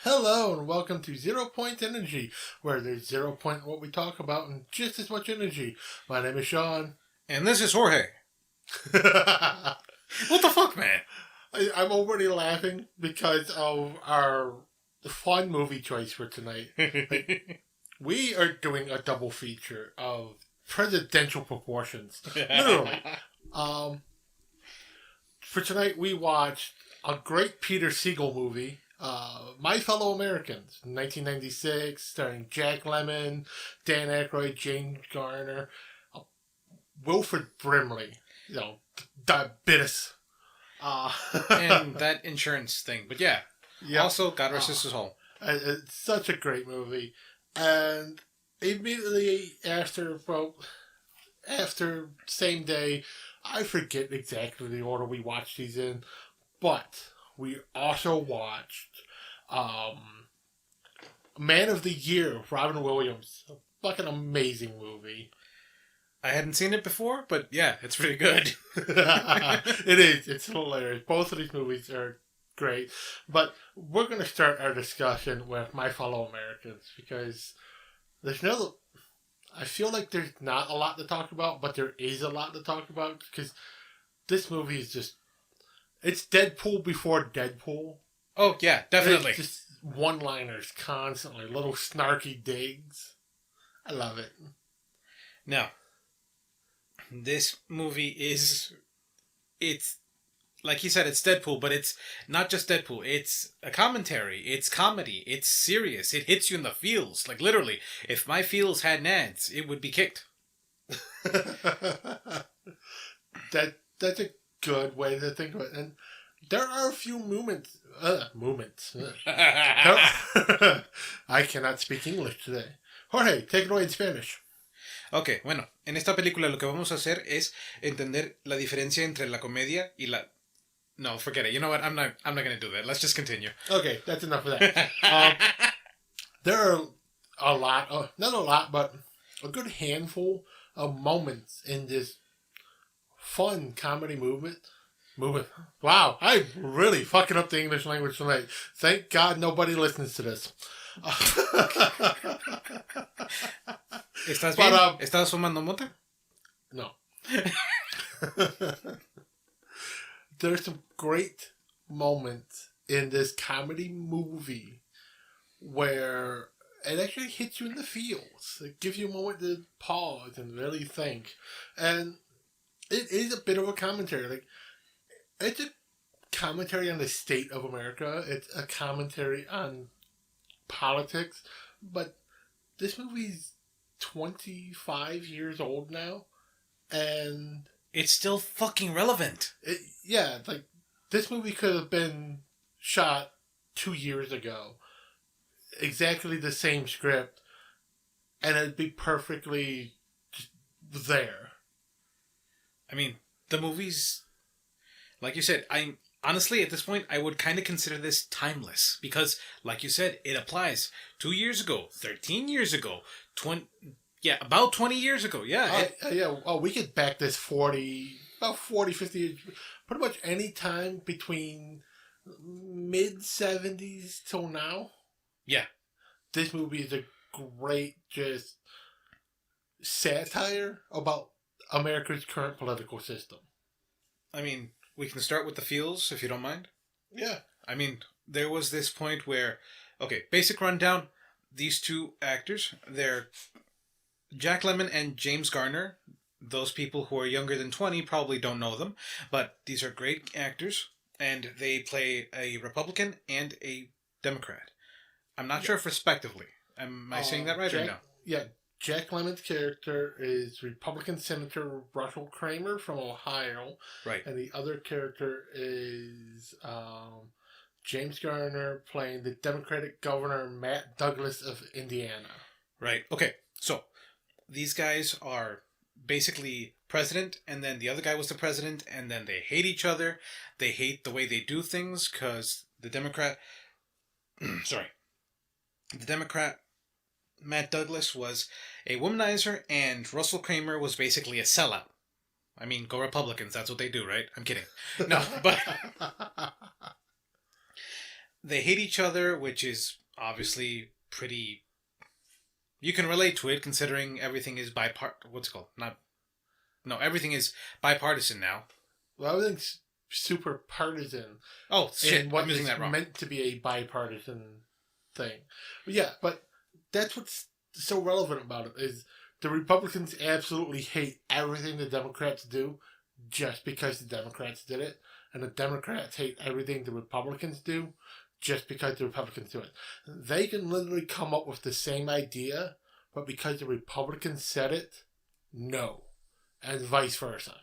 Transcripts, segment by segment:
Hello and welcome to 0 Point Energy, where there's 0 Point what we talk about and just as much energy. My name is Sean. And this is Jorge. What the fuck, man? I'm already laughing because of our fun movie choice for tonight. We are doing a double feature of presidential proportions. Literally. For tonight, we watched a great Peter Segal movie, My Fellow Americans, 1996, starring Jack Lemmon, Dan Aykroyd, James Garner, Wilford Brimley, diabetes. And that insurance thing. But yeah. Also, God rest his soul. It's such a great movie. And immediately after same day, I forget exactly the order we watched these in, but we also watched Manoftheyear, Robin Williams. A fucking amazing movie. I hadn't seen it before, but yeah, it's pretty good. It is. It's hilarious. Both of these movies are great. But we're going to start our discussion with My Fellow Americans because I feel like there's not a lot to talk about, but there is a lot to talk about because this movie is just... It's Deadpool before Deadpool. Oh, yeah, definitely. It's just one-liners constantly, little snarky digs. I love it. Now, this movie it's like you said, it's Deadpool, but it's not just Deadpool. It's a commentary. It's comedy. It's serious. It hits you in the feels. Like, literally, if my feels had nads, it would be kicked. That's a good way to think of it. And there are a few moments. I cannot speak English today. Jorge, take it away in Spanish. Ok, bueno, en esta película lo que vamos a hacer es entender la diferencia entre la comedia y la... No, forget it. You know what? I'm not going to do that. Let's just continue. Okay, that's enough of that. There are a lot, not a lot, but a good handful of moments in this fun comedy movement. Wow, I'm really fucking up the English language tonight. Thank God nobody listens to this. ¿Estás bien? ¿Estás fumando mota? No. There's some great moments in this comedy movie where it actually hits you in the feels. It gives you a moment to pause and really think. And it is a bit of a commentary. Like, it's a commentary on the state of America. It's a commentary on politics. But this movie's 25 years old now. And it's still fucking relevant. Like, this movie could have been shot 2 years ago. Exactly the same script. And it'd be perfectly there. I mean, the movie's... Like you said, honestly, at this point, I would kind of consider this timeless. Because, like you said, it applies 2 years ago, 13 years ago, about 20 years ago, yeah. We could back this 50 years. Pretty much any time between mid-70s till now. Yeah. This movie is a great, just, satire about America's current political system. I mean, we can start with the feels, if you don't mind. Yeah. I mean, there was this point where... Okay, basic rundown. These two actors, they're Jack Lemmon and James Garner. Those people who are younger than 20 probably don't know them, but these are great actors, and they play a Republican and a Democrat. I'm not sure if respectively. Am I saying that right or no? Yeah, Jack Lemmon's character is Republican Senator Russell Kramer from Ohio. Right. And the other character is James Garner playing the Democratic Governor Matt Douglas of Indiana. Right. Okay. So, these guys are basically president, and then the other guy was the president, and then they hate each other. They hate the way they do things, because the Democrat... The Democrat, Matt Douglas, was a womanizer, and Russell Kramer was basically a sellout. I mean, go Republicans, that's what they do, right? I'm kidding. No, but... they hate each other, which is obviously pretty... You can relate to it, considering everything is What's it called? Everything is bipartisan now. Well, everything's super partisan. Oh, shit, what I'm using is that wrong. meant to be a bipartisan thing. But yeah, but that's what's so relevant about it, is the Republicans absolutely hate everything the Democrats do just because the Democrats did it. And the Democrats hate everything the Republicans do just because the Republicans do it. They can literally come up with the same idea, but because the Republicans said it, no. And vice versa.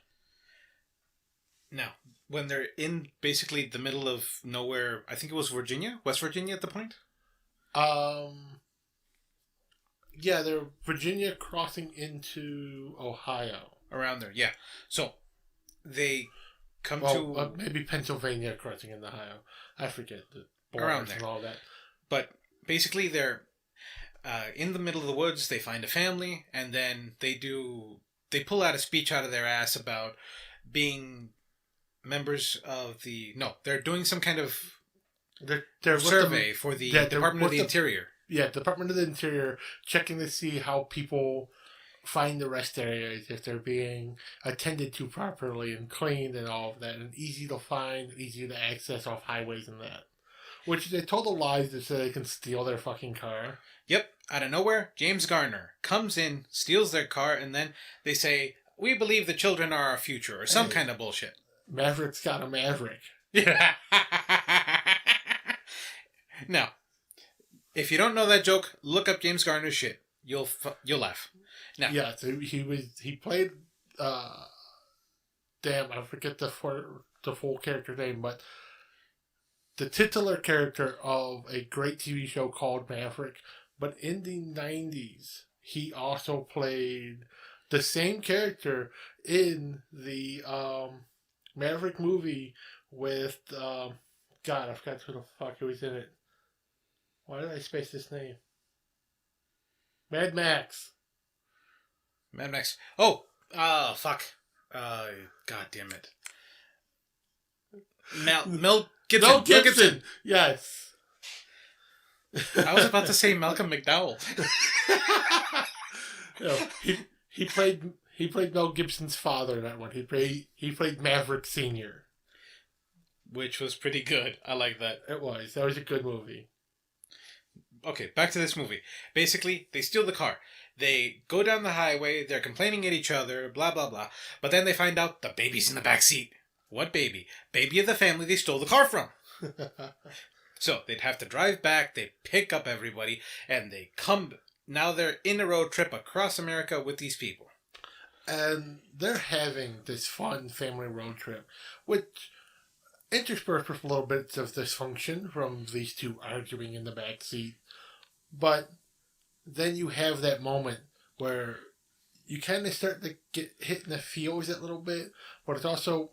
Now, when they're in basically the middle of nowhere, I think it was West Virginia at the point? Yeah, they're Virginia crossing into Ohio. Around there, yeah. So, they come maybe Pennsylvania crossing into Ohio. I forget the around borders there. and all that. But basically, they're in the middle of the woods. They find a family, and then they pull out a speech out of their ass about being members of the... No, they're doing some kind of they're survey for the Department of the Interior. Yeah, Department of the Interior, checking to see how people find the rest areas, if they're being attended to properly and cleaned and all of that, and easy to find, easy to access off highways and that. Which they told the lies so they can steal their fucking car. Yep, out of nowhere, James Garner comes in, steals their car, and then they say, "We believe the children are our future," or some kind of bullshit. Maverick's got a Maverick. Yeah. Now, if you don't know that joke, look up James Garner's shit. You'll laugh. Now, yeah, so he played. Damn, I forget the full character name, but the titular character of a great TV show called Maverick. But in the 90s, he also played the same character in the Maverick movie with God, I forgot who the fuck was in it. Why did I space his name? Mad Max. Mad Max. Oh, fuck. God damn it. Mel Gibson. Mel Gibson. Yes. I was about to say Malcolm McDowell. He played Mel Gibson's father in that one. He played Maverick Senior, which was pretty good. I like that. It was. That was a good movie. Okay, back to this movie. Basically, they steal the car. They go down the highway. They're complaining at each other. Blah blah blah. But then they find out the baby's in the back seat. What baby? Baby of the family they stole the car from. So they'd have to drive back. They pick up everybody, and they come. Now they're in a road trip across America with these people. And they're having this fun family road trip, which interspersed with little bits of dysfunction from these two arguing in the back seat. But then you have that moment where you kind of start to get hit in the feels a little bit, but it's also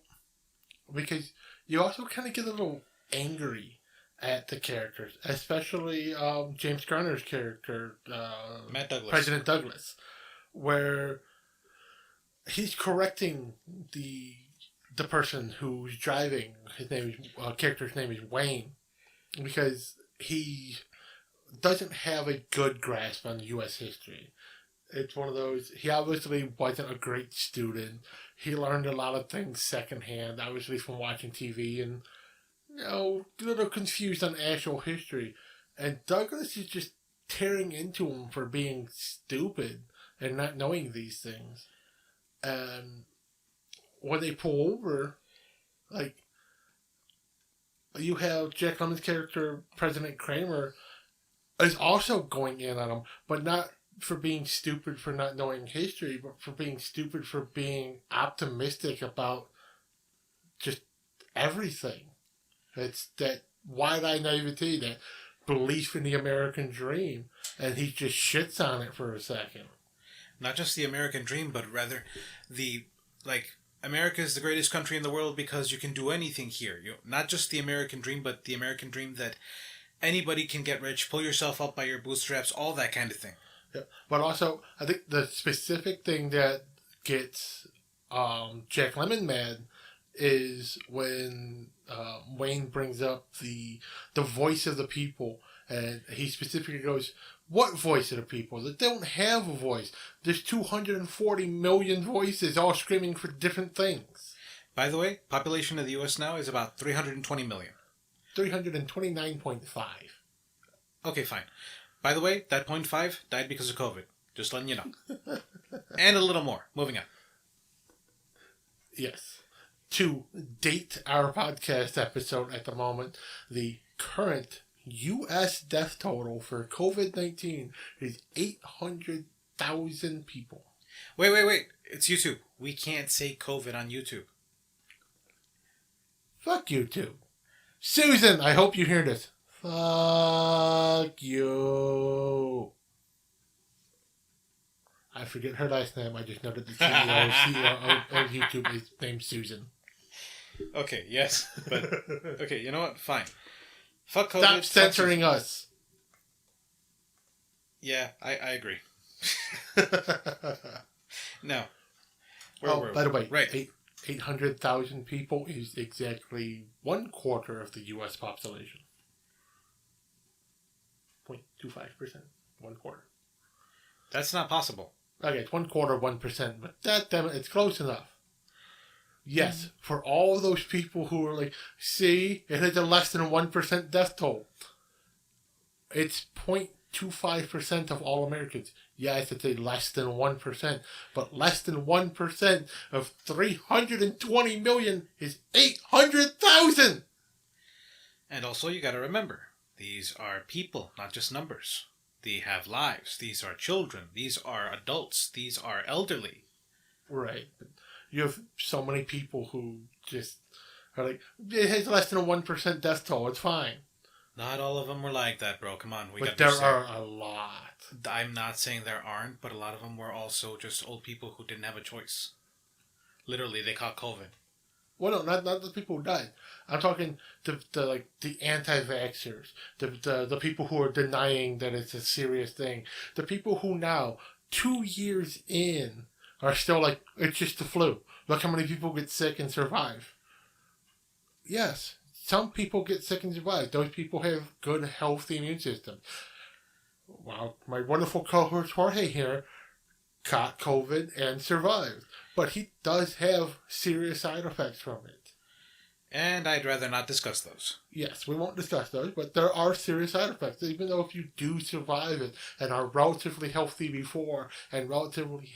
because you also kind of get a little angry at the characters, especially James Garner's character, Matt Douglas. President Douglas, where he's correcting the person who's driving. His character's name is Wayne, because he doesn't have a good grasp on U.S. history. It's one of those, he obviously wasn't a great student. He learned a lot of things secondhand, obviously from watching TV, and, a little confused on actual history. And Douglas is just tearing into him for being stupid and not knowing these things. And when they pull over, you have Jack Lemmon's character, President Kramer, is also going in on him, but not for being stupid for not knowing history, but for being stupid for being optimistic about just everything. It's that wide-eyed naivety, that belief in the American dream, and he just shits on it for a second. Not just the American dream, but rather America is the greatest country in the world because you can do anything here. Not just the American dream, but the American dream that anybody can get rich, pull yourself up by your bootstraps, all that kind of thing. Yeah. But also, I think the specific thing that gets Jack Lemmon mad is when Wayne brings up the voice of the people, and he specifically goes, "What voice of the people? They don't have a voice. There's 240 million voices all screaming for different things." By the way, population of the U.S. now is about 320 million. 329.5. Okay, fine. By the way, that 0.5 died because of COVID. Just letting you know. And a little more. Moving on. Yes. To date our podcast episode at the moment, the current U.S. death total for COVID-19 is 800,000 people. Wait. It's YouTube. We can't say COVID on YouTube. Fuck you too. Susan, I hope you hear this. Fuck you. I forget her last name. I just know that the CEO of YouTube is named Susan. Okay, yes. But, okay, you know what? Fine. Fuck COVID. Stop censoring us. Yeah, I agree. Now, by the way, right. 800,000 people is exactly 1/4 of the U.S. population. 0.25%. 1/4. That's not possible. Okay, it's 1/4, 1%, but damn it, it's close enough. Yes, for all those people who are like, see, it has a less than 1% death toll. It's 0.25% of all Americans. Yes, it's a less than 1%, but less than 1% of 320 million is 800,000! And also, you gotta remember, these are people, not just numbers. They have lives. These are children. These are adults. These are elderly. Right. But you have so many people who just are like, it has less than a 1% death toll. It's fine. Not all of them were like that, bro. Come on. But there are a lot. I'm not saying there aren't, but a lot of them were also just old people who didn't have a choice. Literally, they caught COVID. Well, no, not the people who died. I'm talking the anti-vaxxers, the people who are denying that it's a serious thing, the people who now 2 years in are still like, it's just the flu. Look how many people get sick and survive. Yes, some people get sick and survive. Those people have good, healthy immune systems. Well, my wonderful co-host Jorge here caught COVID and survived. But he does have serious side effects from it. And I'd rather not discuss those. Yes, we won't discuss those, but there are serious side effects. Even though if you do survive it and are relatively healthy before and relatively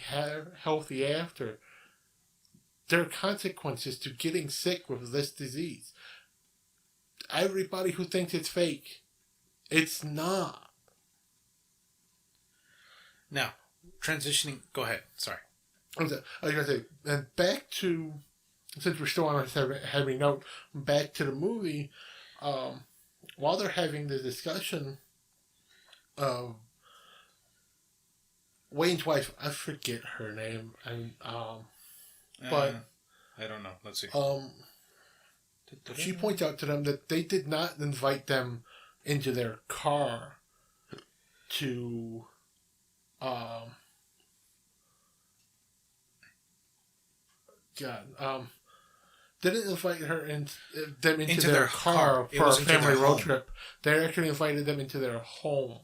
healthy after, there are consequences to getting sick with this disease. Everybody who thinks it's fake, it's not. Now, transitioning... Go ahead. Sorry. I was going to say, and back to, since we're still on a heavy note, back to the movie, while they're having the discussion, Wayne's wife, I forget her name, but... I don't know. Let's see. She points out to them that they did not invite them into their car to... didn't invite them into their car for a family road trip. They actually invited them into their home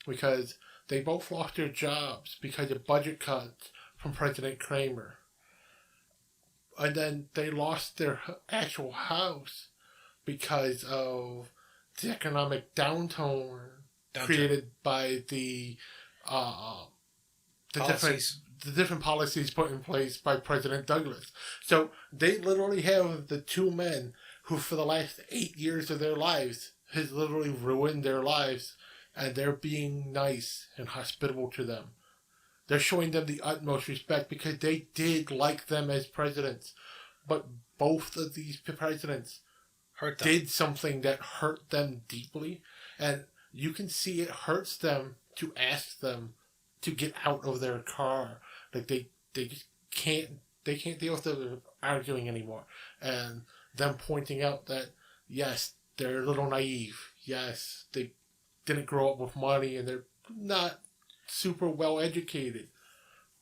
because they both lost their jobs because of budget cuts from President Kramer. And then they lost their actual house because of the economic downturn created by the different policies put in place by President Douglas. So they literally have the two men who for the last 8 years of their lives has literally ruined their lives, and they're being nice and hospitable to them. They're showing them the utmost respect because they did like them as presidents. But both of these presidents did something that hurt them deeply, and you can see it hurts them to ask them to get out of their car. Like they just can't deal with the arguing anymore. And them pointing out that yes, they're a little naive. Yes, they didn't grow up with money and they're not super well educated.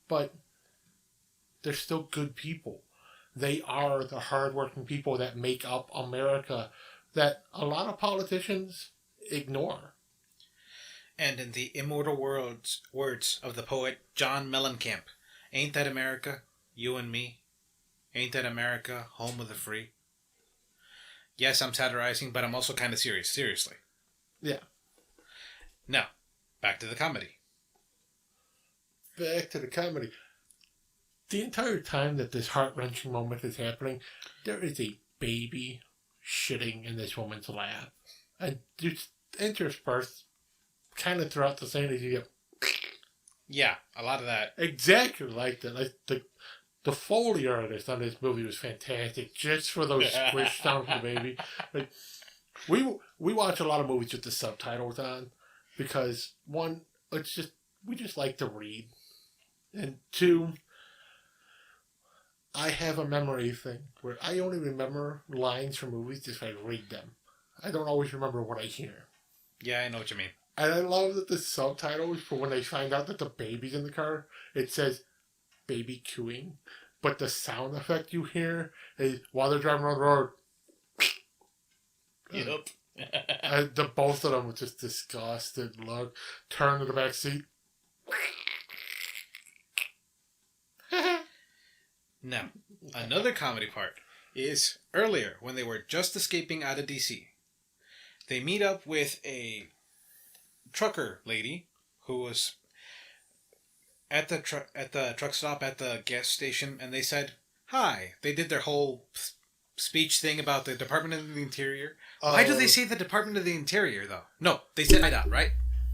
But they're still good people. they are the hardworking people that make up America that a lot of politicians ignore. And in the immortal words of the poet John Mellencamp, ain't that America, you and me? Ain't that America, home of the free? Yes, I'm satirizing, but I'm also kind of serious. Seriously. Yeah. Now, back to the comedy. Back to the comedy. The entire time that this heart-wrenching moment is happening, there is a baby shitting in this woman's lap. And just interspersed kind of throughout the scene as you get... Yeah, a lot of that. Exactly like that. Like the Foley artist on this movie was fantastic, just for those squish sounds of the baby. Like, we watch a lot of movies with the subtitles on because one, we just like to read, and two, I have a memory thing where I only remember lines from movies if I read them. I don't always remember what I hear. Yeah, I know what you mean. And I love that the subtitles for when they find out that the baby's in the car, it says baby cooing, but the sound effect you hear is while they're driving on the road. Yep. The both of them with just disgusted look, turn to the back seat. Now, another comedy part is earlier when they were just escaping out of DC. They meet up with a trucker lady who was at the truck stop at the gas station, and they said hi. They did their whole speech thing about the Department of the Interior. Why do they say the Department of the Interior though? No, they said IDOT, right?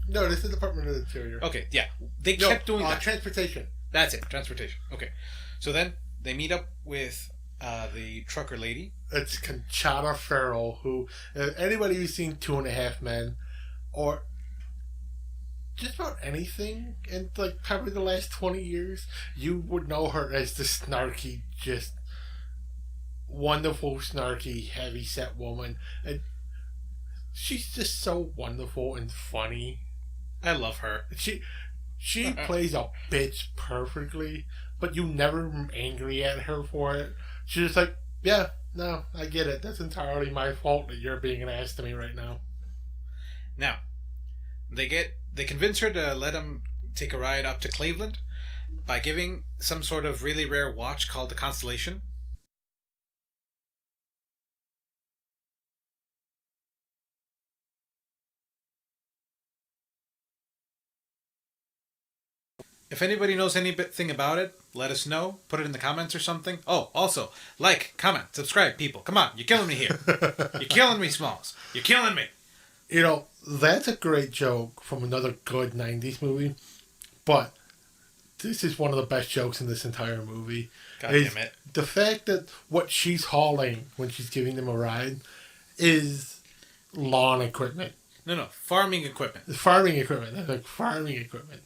No, this is the Department of the Interior. Okay, yeah, they kept doing that. Transportation. That's it, transportation. Okay, so then they meet up with the trucker lady. It's Conchata Farrell, who anybody who's seen 2.5 Men, or just about anything in like probably the last 20 years, you would know her as the snarky, just wonderful, snarky, heavy-set woman. And she's just so wonderful and funny. I love her. She plays a bitch perfectly, but you never angry at her for it. She's just like, yeah, no, I get it. That's entirely my fault that you're being an ass to me right now. Now, they convince her to let him take a ride up to Cleveland by giving some sort of really rare watch called the Constellation. If anybody knows anything about it, let us know. Put it in the comments or something. Oh, also, like, comment, subscribe, people. Come on, you're killing me here. You're killing me, Smalls. You're killing me. You know, that's a great joke from another good 90s movie, but this is one of the best jokes in this entire movie. God damn it. The fact that what she's hauling when she's giving them a ride is lawn equipment. No, farming equipment. Farming equipment. That's like farming equipment.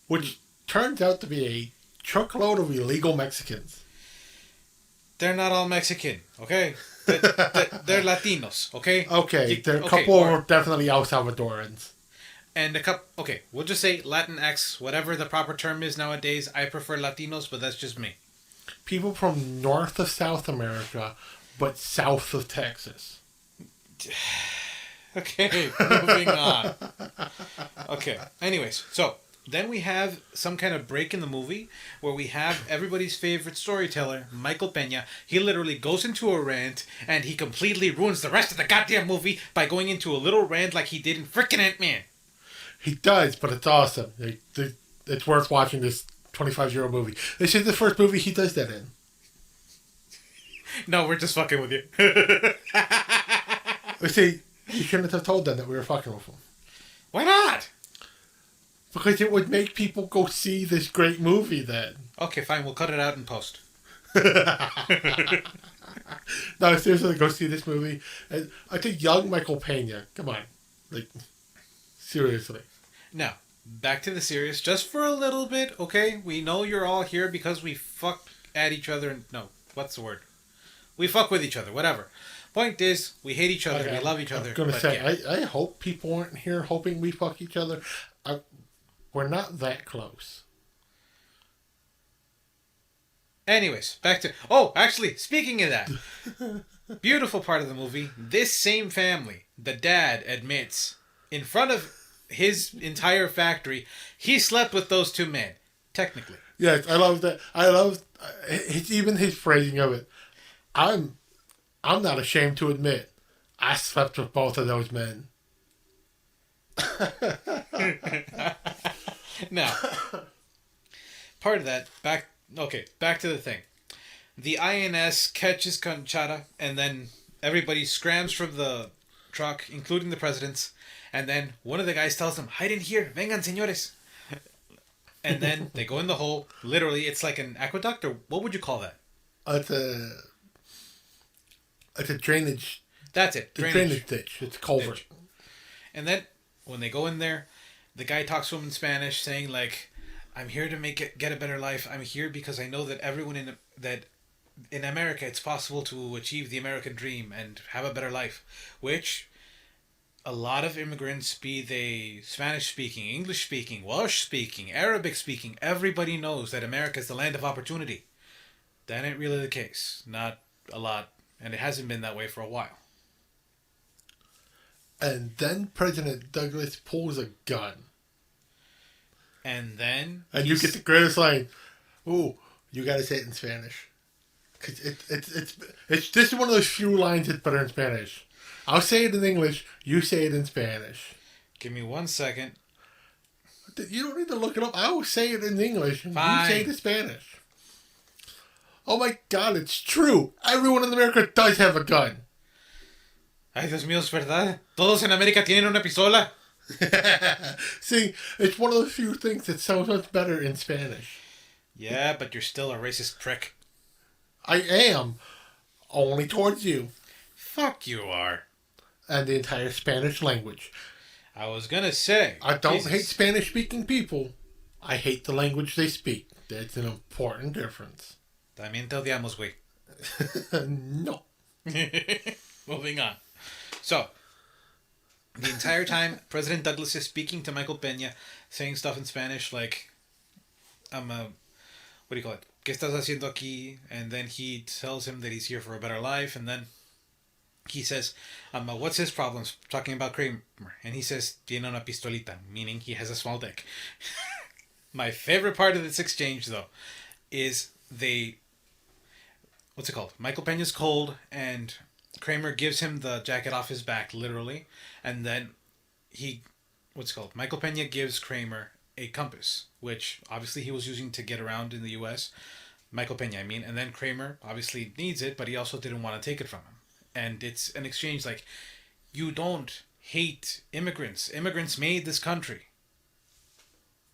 Which turns out to be a truckload of illegal Mexicans. They're not all Mexican, okay? They're Latinos, okay? Okay, there are a couple are definitely El Salvadorans. And a couple, okay, we'll just say Latinx, whatever the proper term is nowadays. I prefer Latinos, but that's just me. People from north of South America, but south of Texas. Okay, moving on. Okay, anyways, so then we have some kind of break in the movie where we have everybody's favorite storyteller, Michael Peña. He literally goes into a rant and he completely ruins the rest of the goddamn movie by going into a little rant like he did in frickin' Ant-Man. He does, but it's awesome. It's worth watching this 25-year-old movie. This is the first movie he does that in. No, we're just fucking with you. See, you shouldn't have told them that we were fucking with them. Why not? Because it would make people go see this great movie then. Okay, fine. We'll cut it out in post. No, seriously, go see this movie. And I think young Michael Peña. Come on. Like, seriously. Now, back to the serious. Just for a little bit, okay? We know you're all here because we fuck at each other. And no, what's the word? We fuck with each other. Whatever. Point is, we hate each other. Okay, we love each other. I'm going to say, yeah. I hope people aren't here hoping we fuck each other. We're not that close. Anyways, back to... Oh, actually, speaking of that. Beautiful part of the movie. This same family, the dad admits, in front of his entire factory, he slept with those two men. Technically. Yes, I love that. I love even his phrasing of it. I'm not ashamed to admit I slept with both of those men. Now, part of that, back to the thing. The INS catches Conchata, and then everybody scrams from the truck, including the presidents, and then one of the guys tells them, hide in here, vengan señores. And then they go in the hole. Literally, it's like an aqueduct, or what would you call that? It's a drainage. That's it. Drainage ditch. It's a culvert. Ditch. And then when they go in there, the guy talks to him in Spanish, saying like, "I'm here to get a better life. I'm here because I know that everyone in America, it's possible to achieve the American dream and have a better life," which a lot of immigrants, be they Spanish-speaking, English-speaking, Welsh-speaking, Arabic-speaking, everybody knows that America is the land of opportunity. That ain't really the case. Not a lot. And it hasn't been that way for a while. And then President Douglas pulls a gun. And then... And you get the greatest line. Ooh, you gotta say it in Spanish. Cause it's this is one of those few lines that's better in Spanish. I'll say it in English. You say it in Spanish. Give me 1 second. You don't need to look it up. I will say it in English. And Fine. You say it in Spanish. Oh my God, it's true. Everyone in America does have a gun. Ay, Dios mío, es verdad. Todos en América tienen una pistola. See, it's one of the few things that sounds much better in Spanish. Yeah, but you're still a racist prick. I am. Only towards you. Fuck you are. And the entire Spanish language. I was gonna say. I don't Jesus. hate Spanish-speaking people. I hate the language they speak. That's an important difference. También te odiamos, güey. No. Moving on. So, the entire time, President Douglas is speaking to Michael Peña, saying stuff in Spanish like, what do you call it? ¿Qué estás haciendo aquí? And then he tells him that he's here for a better life, and then he says, what's his problems? Talking about Kramer. And he says, tiene una pistolita, meaning he has a small dick. My favorite part of this exchange, though, is what's it called? Michael Peña's cold, and Kramer gives him the jacket off his back, literally. And then Michael Peña gives Kramer a compass, which obviously he was using to get around in the U.S. Michael Peña, I mean. And then Kramer obviously needs it, but he also didn't want to take it from him. And it's an exchange like, you don't hate immigrants. Immigrants made this country.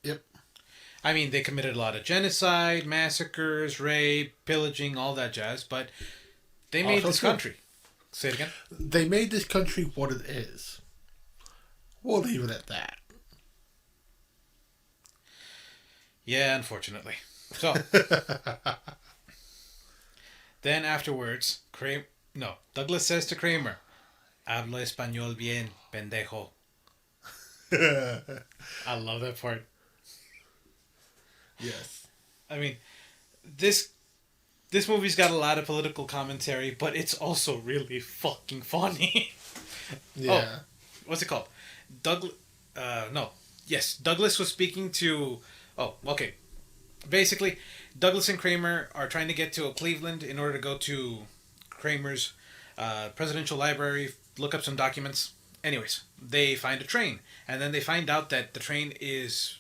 Yep. I mean, they committed a lot of genocide, massacres, rape, pillaging, all that jazz, but they made this country. Say it again? They made this country what it is. We'll leave it at that. Yeah, unfortunately. So, then afterwards, Douglas says to Kramer, "Hablo español bien, pendejo." I love that part. Yes. I mean, this movie's got a lot of political commentary, but it's also really fucking funny. Yeah. Oh, what's it called? Douglas was speaking to... Oh, okay. Basically, Douglas and Kramer are trying to get to Cleveland in order to go to Kramer's presidential library, look up some documents. Anyways, they find a train, and then they find out that the train is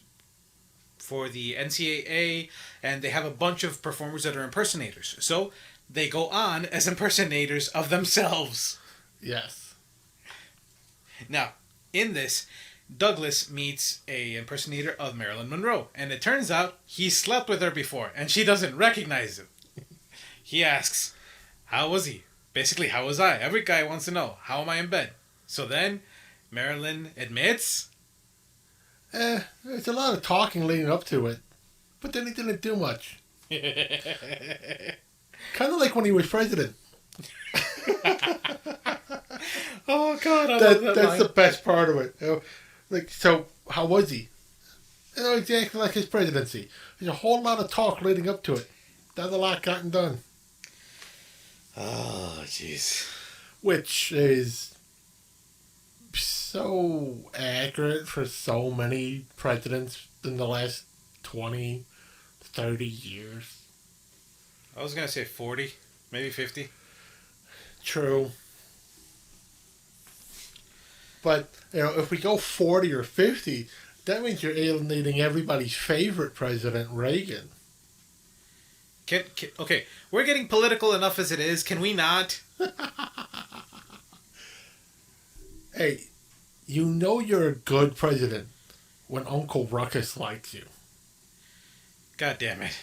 for the NCAA, and they have a bunch of performers that are impersonators. So they go on as impersonators of themselves. Yes. Now, in this, Douglas meets a impersonator of Marilyn Monroe, and it turns out he slept with her before, and she doesn't recognize him. He asks, "How was he?" Basically, how was I? Every guy wants to know, how am I in bed? So then, Marilyn admits... There's a lot of talking leading up to it, but then he didn't do much. Kind of like when he was president. Oh, God, I love that That's line. the best part of it. So, how was he? Exactly like his presidency. There's a whole lot of talk leading up to it, not a lot gotten done. Oh, jeez. Which is so accurate for so many presidents in the last 20, 30 years. I was going to say 40, maybe 50. True. But, if we go 40 or 50, that means you're alienating everybody's favorite president, Reagan. Okay, we're getting political enough as it is. Can we not? Hey, you're a good president when Uncle Ruckus likes you. God damn it.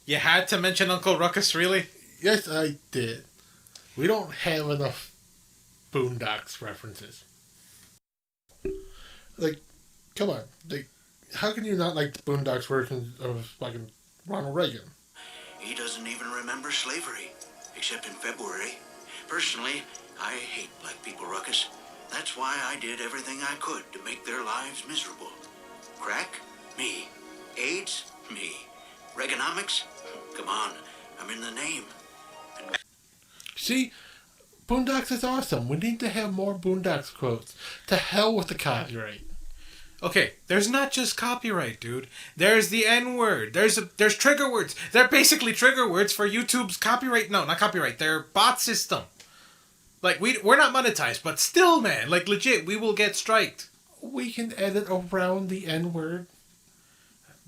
You had to mention Uncle Ruckus, really? Yes, I did. We don't have enough Boondocks references. Like, come on. Like, how can you not like the Boondocks version of fucking Ronald Reagan? He doesn't even remember slavery, except in February. Personally, I hate black people, Ruckus. That's why I did everything I could to make their lives miserable. Crack? Me. AIDS? Me. Reaganomics? Come on, I'm in the name. See? Boondocks is awesome. We need to have more Boondocks quotes. To hell with the copyright. Okay, there's not just copyright, dude. There's the N-word. There's trigger words. They're basically trigger words for YouTube's copyright. No, not copyright. Their bot system. Like, we're not monetized, but still, man. Like, legit, we will get striked. We can edit around the N-word.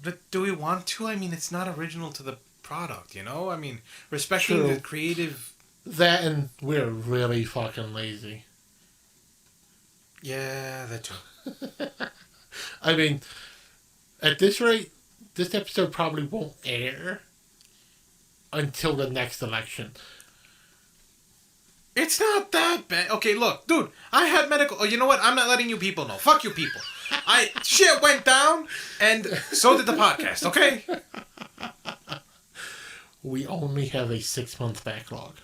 But do we want to? I mean, it's not original to the product, you know? I mean, respecting the creative... That and we're really fucking lazy. Yeah, that too. I mean, at this rate, this episode probably won't air until the next election. It's not that bad. Okay, look, dude, I had medical... Oh, you know what? I'm not letting you people know. Fuck you people. Shit went down, and so did the podcast, okay? We only have a 6-month backlog.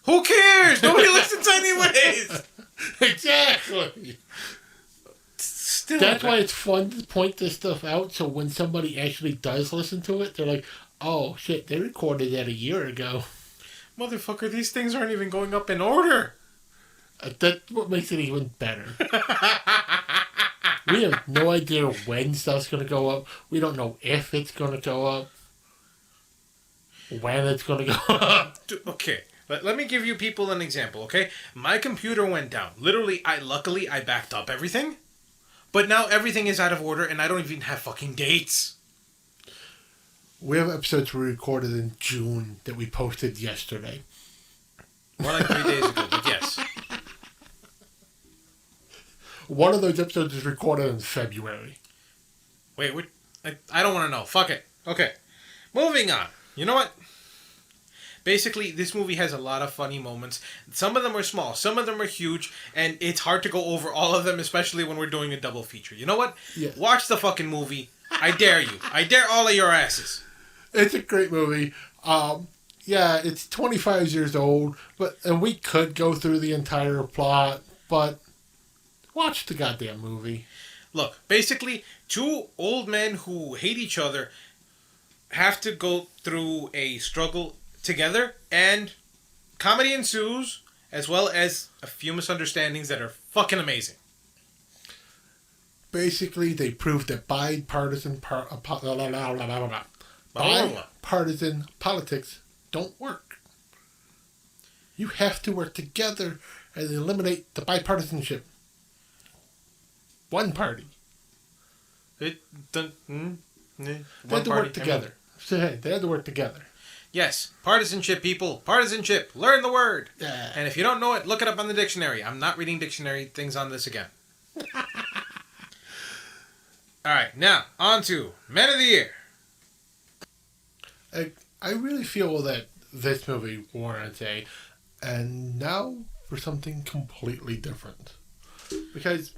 Who cares? Nobody listens anyways. Exactly. Still, that's why it's fun to point this stuff out, so when somebody actually does listen to it, they're like, oh shit, they recorded that a year ago. Motherfucker, these things aren't even going up in order. That's what makes it even better. We have no idea when stuff's going to go up. We don't know if it's going to go up. When it's going to go up. Okay. Let me give you people an example, okay? My computer went down. Literally, luckily, I backed up everything. But now everything is out of order, and I don't even have fucking dates. We have episodes we recorded in June that we posted yesterday. More like 3 days ago, but yes. One of those episodes is recorded in February. Wait, what? I don't want to know. Fuck it. Okay. Moving on. You know what? Basically, this movie has a lot of funny moments. Some of them are small, some of them are huge, and it's hard to go over all of them, especially when we're doing a double feature. You know what? Yes. Watch the fucking movie. I dare you. I dare all of your asses. It's a great movie. Yeah, it's 25 years old, and we could go through the entire plot, but watch the goddamn movie. Look, basically, two old men who hate each other have to go through a struggle together, and comedy ensues, as well as a few misunderstandings that are fucking amazing. Basically, they proved that bipartisan politics don't work. You have to work together and eliminate the bipartisanship. One party. They had to work together. They had to work together. Yes, partisanship, people. Partisanship. Learn the word. Yeah. And if you don't know it, look it up on the dictionary. I'm not reading dictionary things on this again. All right, now, on to Man of the Year. I really feel that this movie warrants and now for something completely different. Because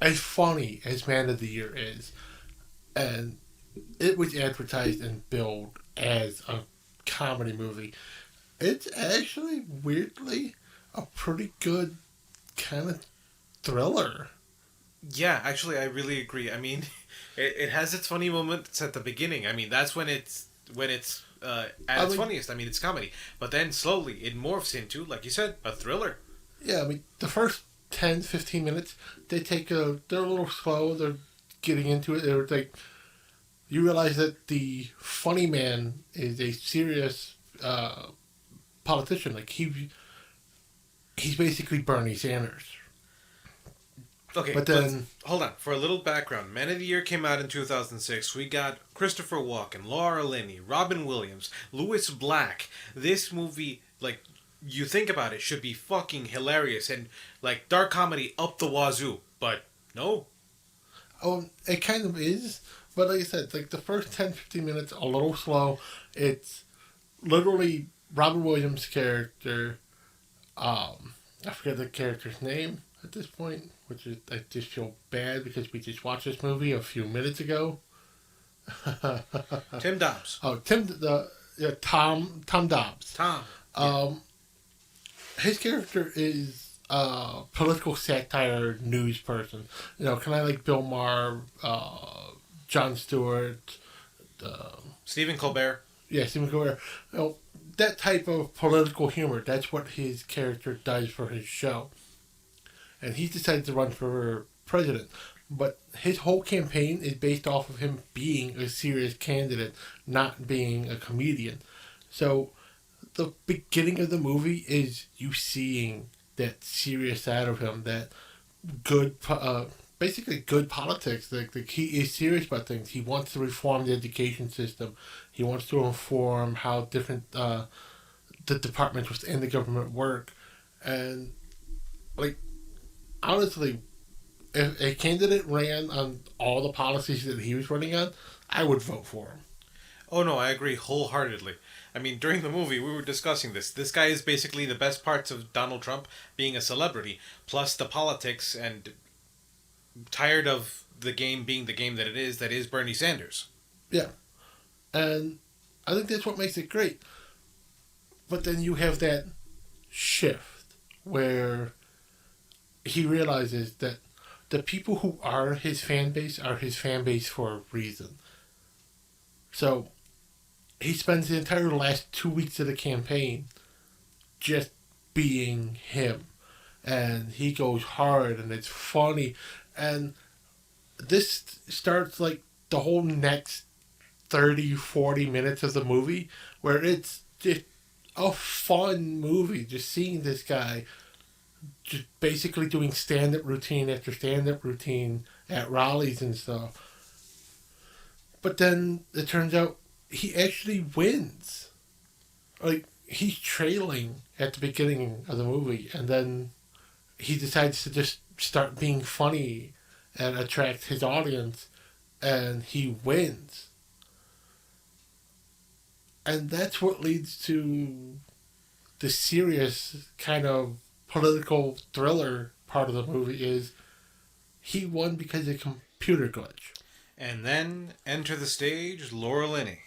as funny as Man of the Year is, and it was advertised and billed as a comedy movie, it's actually weirdly a pretty good kind of thriller. Yeah, actually, I really agree. I mean, it has its funny moments at the beginning. I mean, that's when it's at its funniest. I mean, it's comedy, but then slowly it morphs into, like you said, a thriller. Yeah, I mean, the first 10, 15 minutes, they're a little slow. They're getting into it. They're like, you realize that the funny man is a serious politician. Like, he's basically Bernie Sanders. Okay, but then hold on. For a little background, Man of the Year came out in 2006. We got Christopher Walken, Laura Linney, Robin Williams, Louis Black. This movie, like, you think about it, should be fucking hilarious and, like, dark comedy up the wazoo. But, no. Oh, it kind of is. But like I said, like, the first 10, 15 minutes, a little slow. It's literally Robin Williams' character. I forget the character's name at this point, which is, I just feel bad because we just watched this movie a few minutes ago. Tim Dobbs. Oh, Tom Dobbs. Tom. His character is a political satire news person. You know, kind of like Bill Maher, Jon Stewart, Stephen Colbert. Yeah, Stephen Garner. You know, that type of political humor, that's what his character does for his show. And he decided to run for president. But his whole campaign is based off of him being a serious candidate, not being a comedian. So the beginning of the movie is you seeing that serious side of him, that good, basically good politics. Like he is serious about things. He wants to reform the education system. He wants to inform how different the departments within the government work. And, like, honestly, if a candidate ran on all the policies that he was running on, I would vote for him. Oh, no, I agree wholeheartedly. I mean, during the movie, we were discussing this. This guy is basically the best parts of Donald Trump being a celebrity, plus the politics, and tired of the game being the game that is Bernie Sanders. Yeah. And I think that's what makes it great. But then you have that shift where he realizes that the people who are his fan base for a reason. So he spends the entire last 2 weeks of the campaign just being him. And he goes hard and it's funny. And this starts like the whole next 30, 40 minutes of the movie where it's just a fun movie. Just seeing this guy just basically doing stand-up routine after stand-up routine at rallies and stuff. But then it turns out he actually wins. Like, he's trailing at the beginning of the movie, and then he decides to just start being funny and attract his audience, and he wins. And that's what leads to the serious kind of political thriller part of the movie is he won because of a computer glitch. And then enter the stage Laura Linney,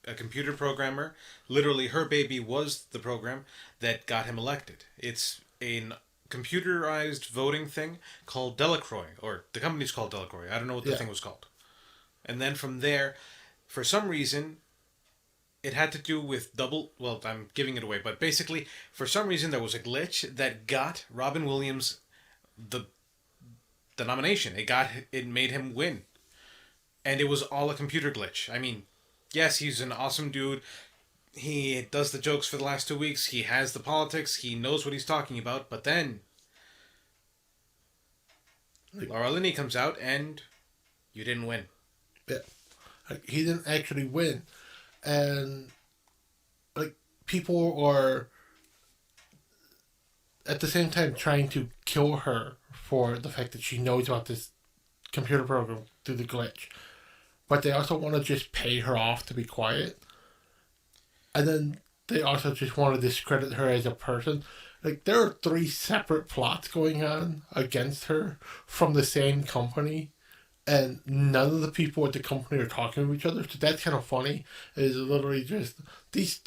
a computer programmer. Literally, her baby was the program that got him elected. It's a computerized voting thing called Delacroix, or the company's called Delacroix. I don't know what the thing was called. And then from there, for some reason, it had to do with well, I'm giving it away, but basically, for some reason, there was a glitch that got Robin Williams the nomination. It made him win. And it was all a computer glitch. I mean, yes, he's an awesome dude. He does the jokes for the last 2 weeks. He has the politics. He knows what he's talking about. But then Laura Linney comes out and you didn't win. Yeah. He didn't actually win. And, like, people are at the same time trying to kill her for the fact that she knows about this computer program through the glitch. But they also want to just pay her off to be quiet. And then they also just want to discredit her as a person. Like, there are 3 separate plots going on against her from the same company. And none of the people at the company are talking to each other. So that's kind of funny. It's literally just these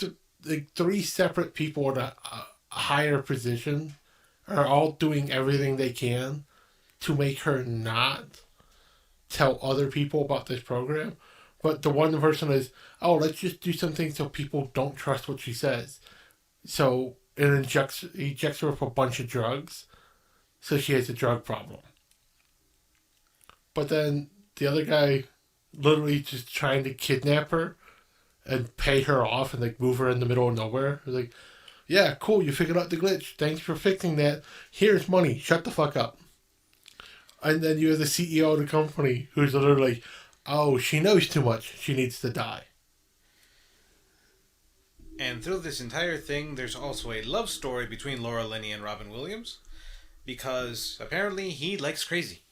3 separate people at a higher position are all doing everything they can to make her not tell other people about this program. But the one version is, oh, let's just do something so people don't trust what she says. So it ejects her with a bunch of drugs, so she has a drug problem. But then the other guy literally just trying to kidnap her and pay her off and like move her in the middle of nowhere. Like, yeah, cool, you figured out the glitch. Thanks for fixing that. Here's money. Shut the fuck up. And then you have the CEO of the company who's literally like, oh, she knows too much. She needs to die. And through this entire thing, there's also a love story between Laura Linney and Robin Williams, because apparently he likes crazy.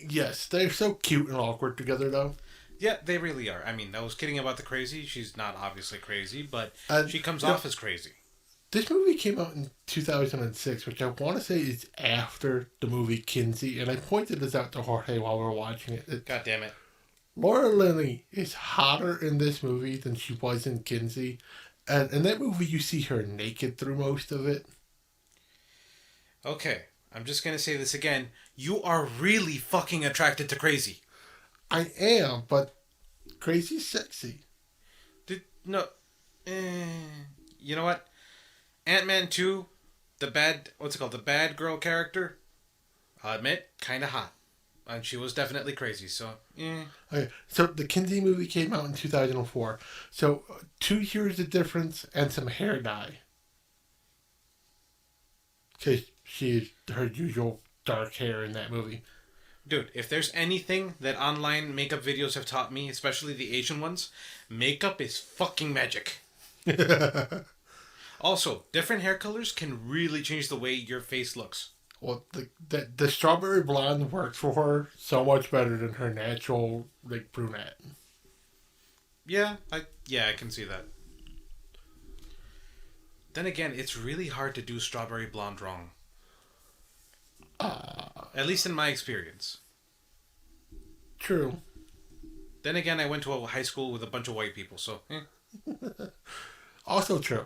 Yes, they're so cute and awkward together, though. Yeah, they really are. I mean, I was kidding about the crazy. She's not obviously crazy, but she comes off as crazy. This movie came out in 2006, which I want to say is after the movie Kinsey, and I pointed this out to Jorge while we were watching it. God damn it. Laura Linney is hotter in this movie than she was in Kinsey. And in that movie, you see her naked through most of it. Okay, I'm just going to say this again. You are really fucking attracted to crazy. I am, but crazy's sexy. You know what? Ant-Man 2, the bad girl character, I'll admit, kind of hot. And she was definitely crazy, so, Okay, so the Kinsey movie came out in 2004. So 2 years of difference and some hair dye. Because she had her usual dark hair in that movie. Dude, if there's anything that online makeup videos have taught me, especially the Asian ones, makeup is fucking magic. Also, different hair colors can really change the way your face looks. Well, the strawberry blonde works for her so much better than her natural, like, brunette. Yeah, I can see that. Then again, it's really hard to do strawberry blonde wrong. At least in my experience. True. Then again, I went to a high school with a bunch of white people, so... Also true.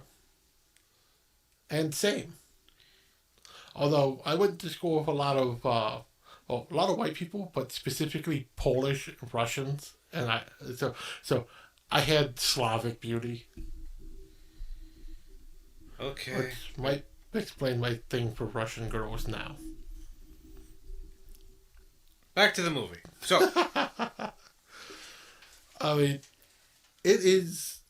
And same. Although I went to school with a lot of white people, but specifically Polish and Russians, and so I had Slavic beauty. Okay. Which might explain my thing for Russian girls now. Back to the movie. So, I mean, it is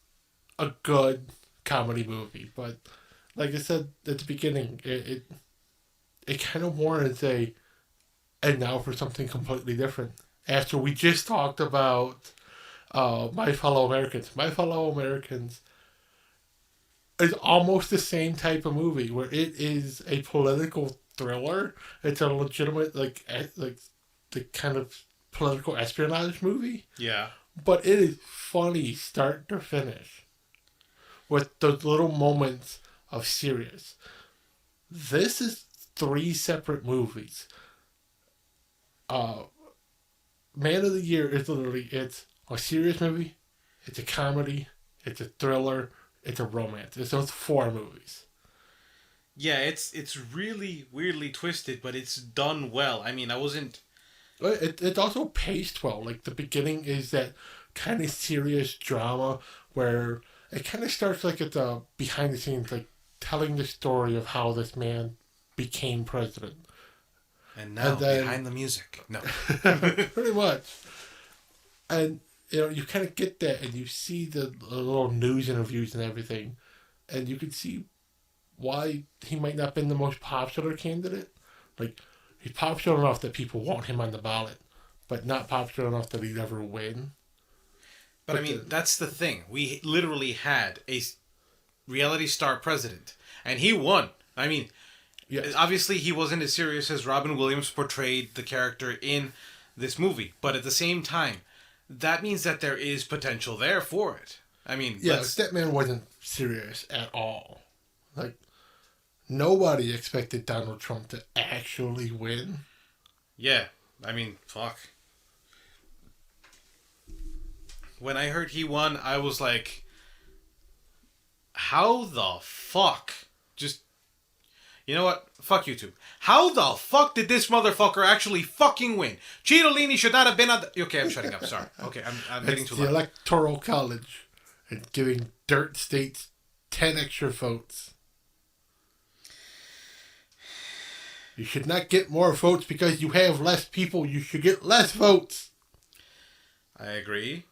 a good comedy movie, but like I said at the beginning, it kind of warrants and now for something completely different. After we just talked about My Fellow Americans. My Fellow Americans is almost the same type of movie where it is a political thriller. It's a legitimate, like the kind of political espionage movie. yeah. But it is funny start to finish with those little moments of serious. This is 3 separate movies. Man of the Year is literally, it's a serious movie, it's a comedy, it's a thriller, it's a romance. It's those 4 movies. Yeah, it's really weirdly twisted, but it's done well. I mean, I wasn't... It's also paced well. Like, the beginning is that kind of serious drama where it kind of starts like at the behind the scenes, like telling the story of how this man became president. And now, then, behind the music. No. Pretty much. And, you kind of get that, and you see the little news interviews and everything, and you can see why he might not have been the most popular candidate. Like, he's popular enough that people want him on the ballot, but not popular enough that he'd ever win. But I mean, that's the thing. We literally had a reality star president, and he won. I mean... Yes. Obviously, he wasn't as serious as Robin Williams portrayed the character in this movie. But at the same time, that means that there is potential there for it. I mean... Yes, that man wasn't serious at all. Like, nobody expected Donald Trump to actually win. Yeah, I mean, fuck. When I heard he won, I was like... How the fuck? Just... You know what? Fuck YouTube. How the fuck did this motherfucker actually fucking win? Cheetolini should not have been on the... Okay, I'm shutting up. Sorry. Okay, I'm getting too the loud. Electoral College and giving dirt states 10 extra votes. You should not get more votes because you have less people. You should get less votes. I agree.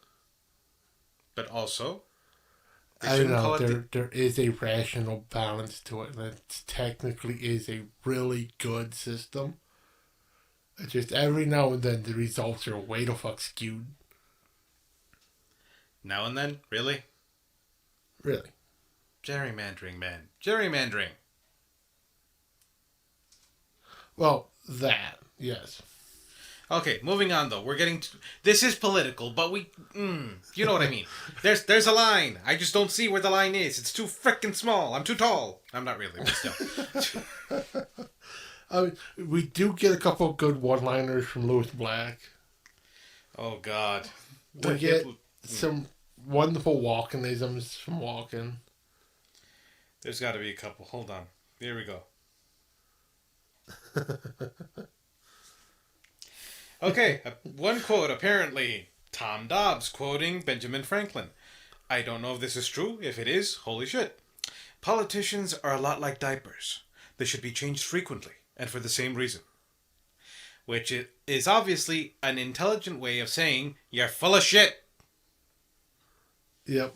But also... I don't know. There is a rational balance to it. And it technically is a really good system. It's just every now and then the results are way the fuck skewed. Now and then? Really? Really. Gerrymandering, man. Gerrymandering. Well, that, yes. Okay, moving on though. We're getting to... This is political, but we... you know what I mean. There's a line. I just don't see where the line is. It's too frickin' small. I'm too tall. I'm not really, but still. I mean, we do get a couple of good one-liners from Lewis Black. Oh, God. We get some wonderful Walkenisms from Walken. There's got to be a couple. Hold on. Here we go. Okay, one quote, apparently. Tom Dobbs quoting Benjamin Franklin. I don't know if this is true. If it is, holy shit. Politicians are a lot like diapers. They should be changed frequently, and for the same reason. Which is obviously an intelligent way of saying, you're full of shit. Yep.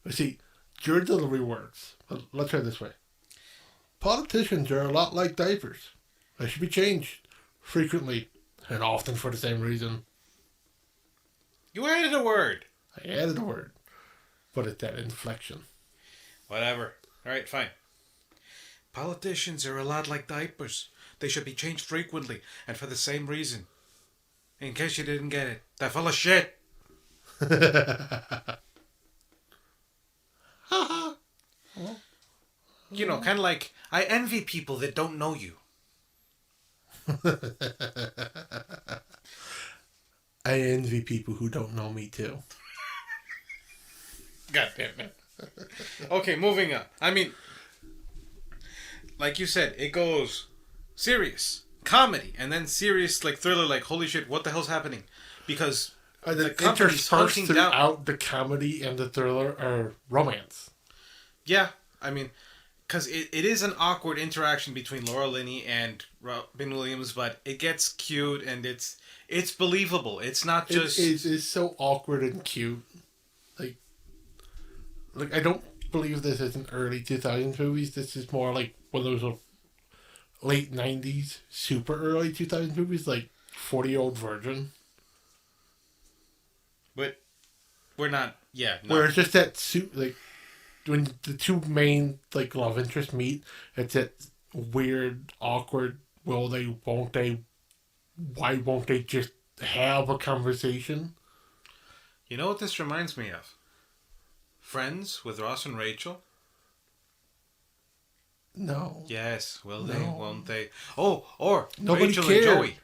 See, your delivery works. Let's try it this way. Politicians are a lot like diapers. They should be changed frequently and often for the same reason. You added a word. I added a word, but it's that inflection. Whatever. Alright, fine. Politicians are a lot like diapers. They should be changed frequently and for the same reason. In case you didn't get it, they're full of shit. You know, kind of like, I envy people that don't know you. I envy people who don't know me too. God damn it. Okay, moving on. I mean, like you said, it goes serious, comedy, and then serious, like thriller, like holy shit, what the hell's happening? Because the interspersed throughout the comedy and the thriller are romance. Yeah, I mean, because it is an awkward interaction between Laura Linney and Robin Williams, but it gets cute and it's believable. It's not just... It's so awkward and cute. Like I don't believe this is an early 2000s movies. This is more like one of those late 90s, super early 2000s movies, like 40-Year-Old Virgin. But we're not... Yeah. No. Where it's just that... like when the two main love interests meet, it's that weird, awkward, will they, won't they, why won't they just have a conversation? You know what this reminds me of? Friends with Ross and Rachel? No. Yes, will they, won't they? Oh, or nobody Rachel cared. and Joey.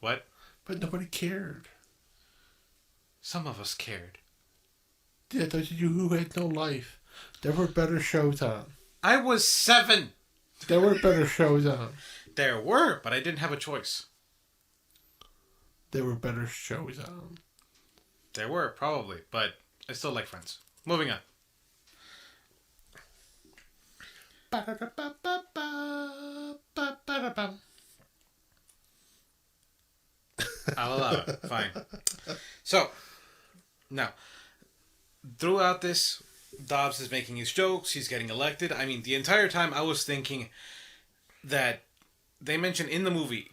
What? But nobody cared. Some of us cared. Yeah, those of you who had no life. There were better shows on. I was 7. There were better shows on. There were, but I didn't have a choice. There were better shows on. There were, probably, but I still like Friends. Moving on. I'll allow it. Fine. So, now, throughout this, Dobbs is making his jokes. He's getting elected. I mean, the entire time I was thinking that they mention in the movie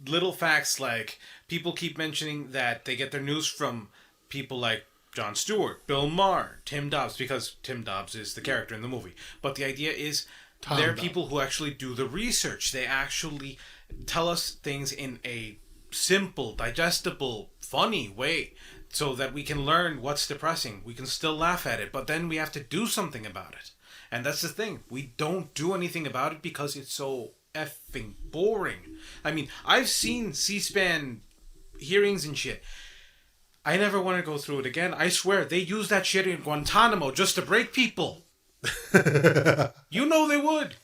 little facts like people keep mentioning that they get their news from people like Jon Stewart, Bill Maher, Tim Dobbs, because Tim Dobbs is the character in the movie. But the idea is they're people who actually do the research. They actually tell us things in a simple, digestible, funny way so that we can learn what's depressing. We can still laugh at it, but then we have to do something about it. And that's the thing. We don't do anything about it because it's so effing boring. I mean, I've seen C-SPAN hearings and shit. I never want to go through it again. I swear, they use that shit in Guantanamo just to break people. You know they would.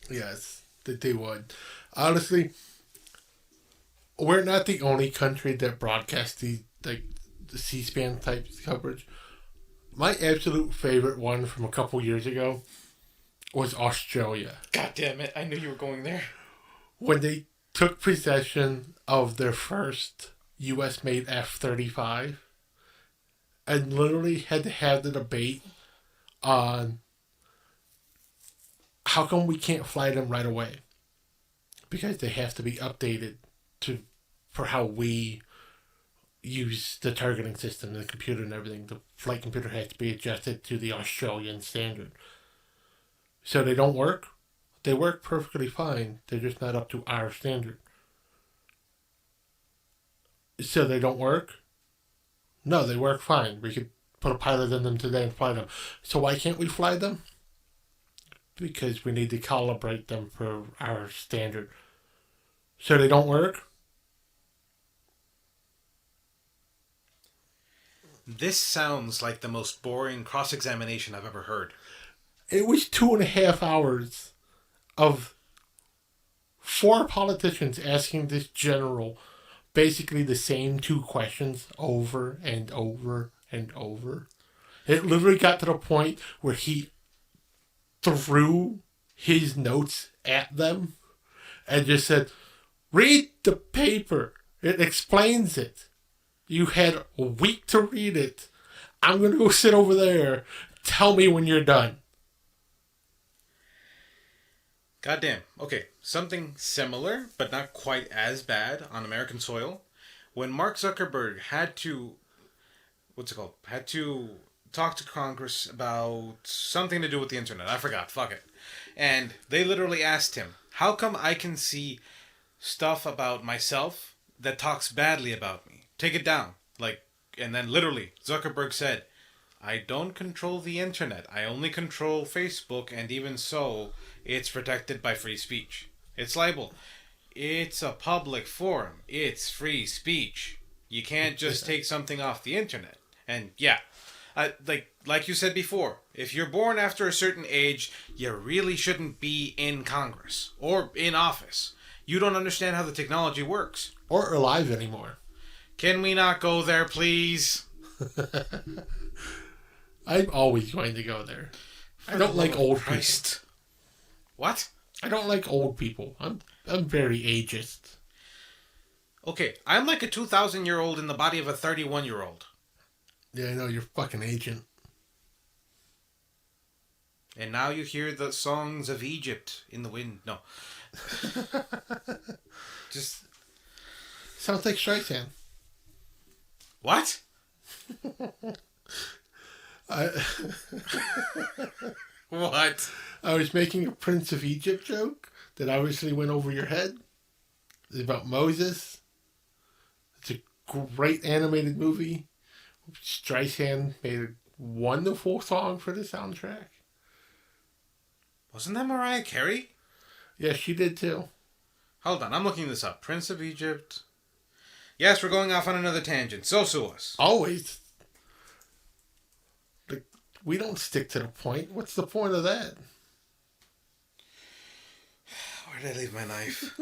Yes, that they would. Honestly, we're not the only country that broadcasts the C-SPAN type coverage. My absolute favorite one from a couple years ago was Australia. God damn it! I knew you were going there. When they took possession of their first U.S.-made F-35 and literally had to have the debate on how come we can't fly them right away? Because they have to be updated for how we use the targeting system, the computer and everything. The flight computer has to be adjusted to the Australian standard. So they don't work. They work perfectly fine. They're just not up to our standard. So they don't work? No, they work fine. We could put a pilot in them today and fly them. So why can't we fly them? Because we need to calibrate them for our standard. So they don't work? This sounds like the most boring cross-examination I've ever heard. It was 2.5 hours of 4 politicians asking this general basically the same 2 questions over and over and over. It literally got to the point where he threw his notes at them and just said, "Read the paper. It explains it. You had a week to read it. I'm going to go sit over there. Tell me when you're done." Goddamn. Okay, something similar, but not quite as bad on American soil. When Mark Zuckerberg had to talk to Congress about something to do with the internet. I forgot. Fuck it. And they literally asked him, how come I can see stuff about myself that talks badly about me? Take it down. And then literally, Zuckerberg said, I don't control the internet. I only control Facebook, and even so, it's protected by free speech. It's libel. It's a public forum. It's free speech. You can't just take something off the internet. And yeah, like you said before, if you're born after a certain age, you really shouldn't be in Congress or in office. You don't understand how the technology works. Or alive anymore. Can we not go there, please? I'm always going to go there. I don't like old people. What? I don't like old people. I'm very ageist. Okay, I'm like a 2,000-year-old in the body of a 31-year-old. Yeah, I know, you're fucking ancient. And now you hear the songs of Egypt in the wind. No. Just... Sounds like Streisand. What? What? I was making a Prince of Egypt joke that obviously went over your head. It's about Moses. It's a great animated movie. Streisand made a wonderful song for the soundtrack. Wasn't that Mariah Carey? Yeah, she did too. Hold on, I'm looking this up. Prince of Egypt. Yes, we're going off on another tangent. So sue us. Always. We don't stick to the point. What's the point of that? Where did I leave my knife?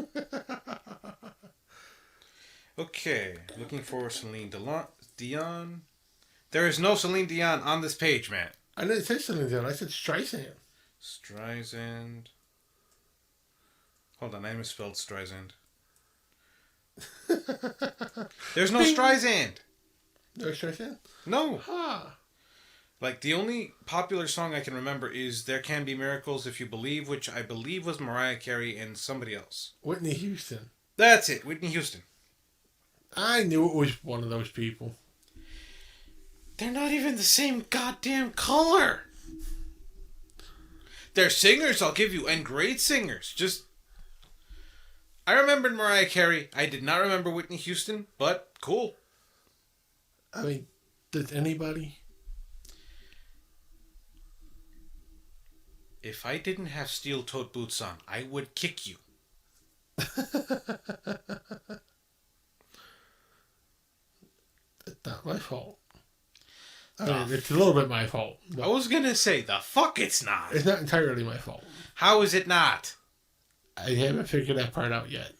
Okay, looking for Celine Dion. There is no Celine Dion on this page, man. I didn't say Celine Dion. I said Streisand. Streisand. Hold on, I misspelled Streisand. There's no Streisand. No Streisand? No. Huh. Like, the only popular song I can remember is There Can Be Miracles If You Believe, which I believe was Mariah Carey and somebody else. Whitney Houston. That's it, Whitney Houston. I knew it was one of those people. They're not even the same goddamn color. They're singers, I'll give you, and great singers. Just... I remembered Mariah Carey. I did not remember Whitney Houston, but cool. I mean, does anybody... If I didn't have steel-toed boots on, I would kick you. That's not my fault. I mean, it's a little bit my fault. I was gonna say, the fuck it's not. It's not entirely my fault. How is it not? I haven't figured that part out yet.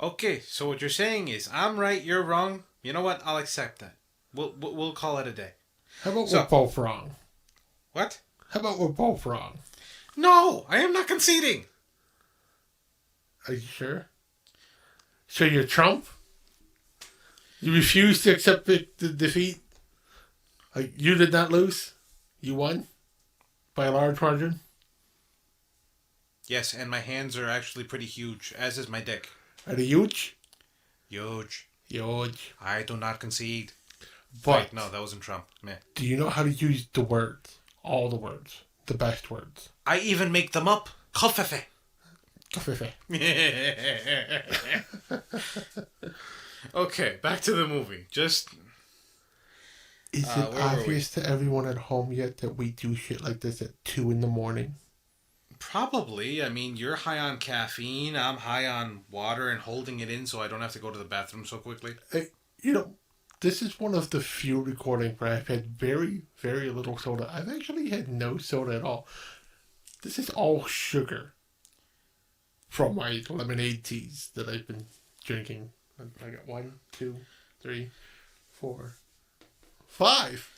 Okay, so what you're saying is I'm right, you're wrong. You know what? I'll accept that. We'll call it a day. How about we're both wrong? What? How about we're both wrong? No, I am not conceding. Are you sure? So you're Trump? You refuse to accept the defeat? Like, you did not lose? You won? By a large margin? Yes, and my hands are actually pretty huge, as is my dick. Are they huge? Huge. Huge. I do not concede. But wait, no, that wasn't Trump. Meh. Do you know how to use the words? All the words. The best words. I even make them up. Kofefe. Kofefe. Okay, back to the movie. Just... Is it obvious to everyone at home yet that we do shit like this at 2 a.m? Probably. I mean, you're high on caffeine. I'm high on water and holding it in so I don't have to go to the bathroom so quickly. You know, this is one of the few recordings where I've had very, very little soda. I've actually had no soda at all. This is all sugar from my lemonade teas that I've been drinking. I got 1, 2, 3, 4, 5.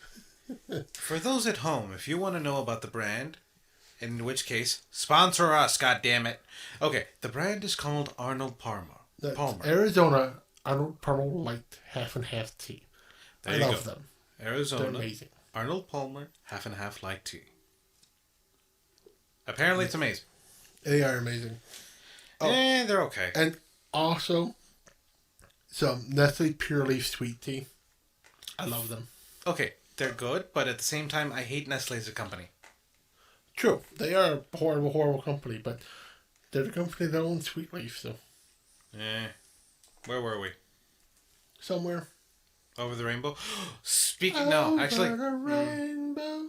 For those at home, if you want to know about the brand, in which case, sponsor us, goddammit. Okay, the brand is called Arnold Palmer. Arizona Arnold Palmer Light Half and Half Tea. I love them. Arizona. They're amazing. Arnold Palmer Half and Half Light Tea. Apparently it's amazing. They are amazing. They're okay. And also, some Nestle Pure Leaf Sweet Tea. I love them. Okay, they're good, but at the same time, I hate Nestle as a company. True. They are a horrible, horrible company, but they're the company that owns Sweet Leaf, so. Where were we? Somewhere. Over the rainbow? Speaking... No, actually... Over the rainbow,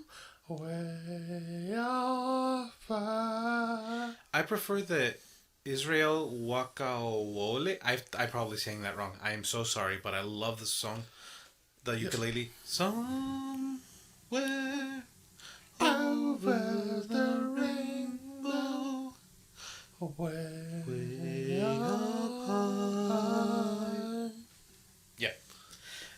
way off far. I prefer the Israel Wakawole. I probably sang that wrong. I am so sorry, but I love the song. The ukulele. Somewhere over the rainbow, way up high. Yeah.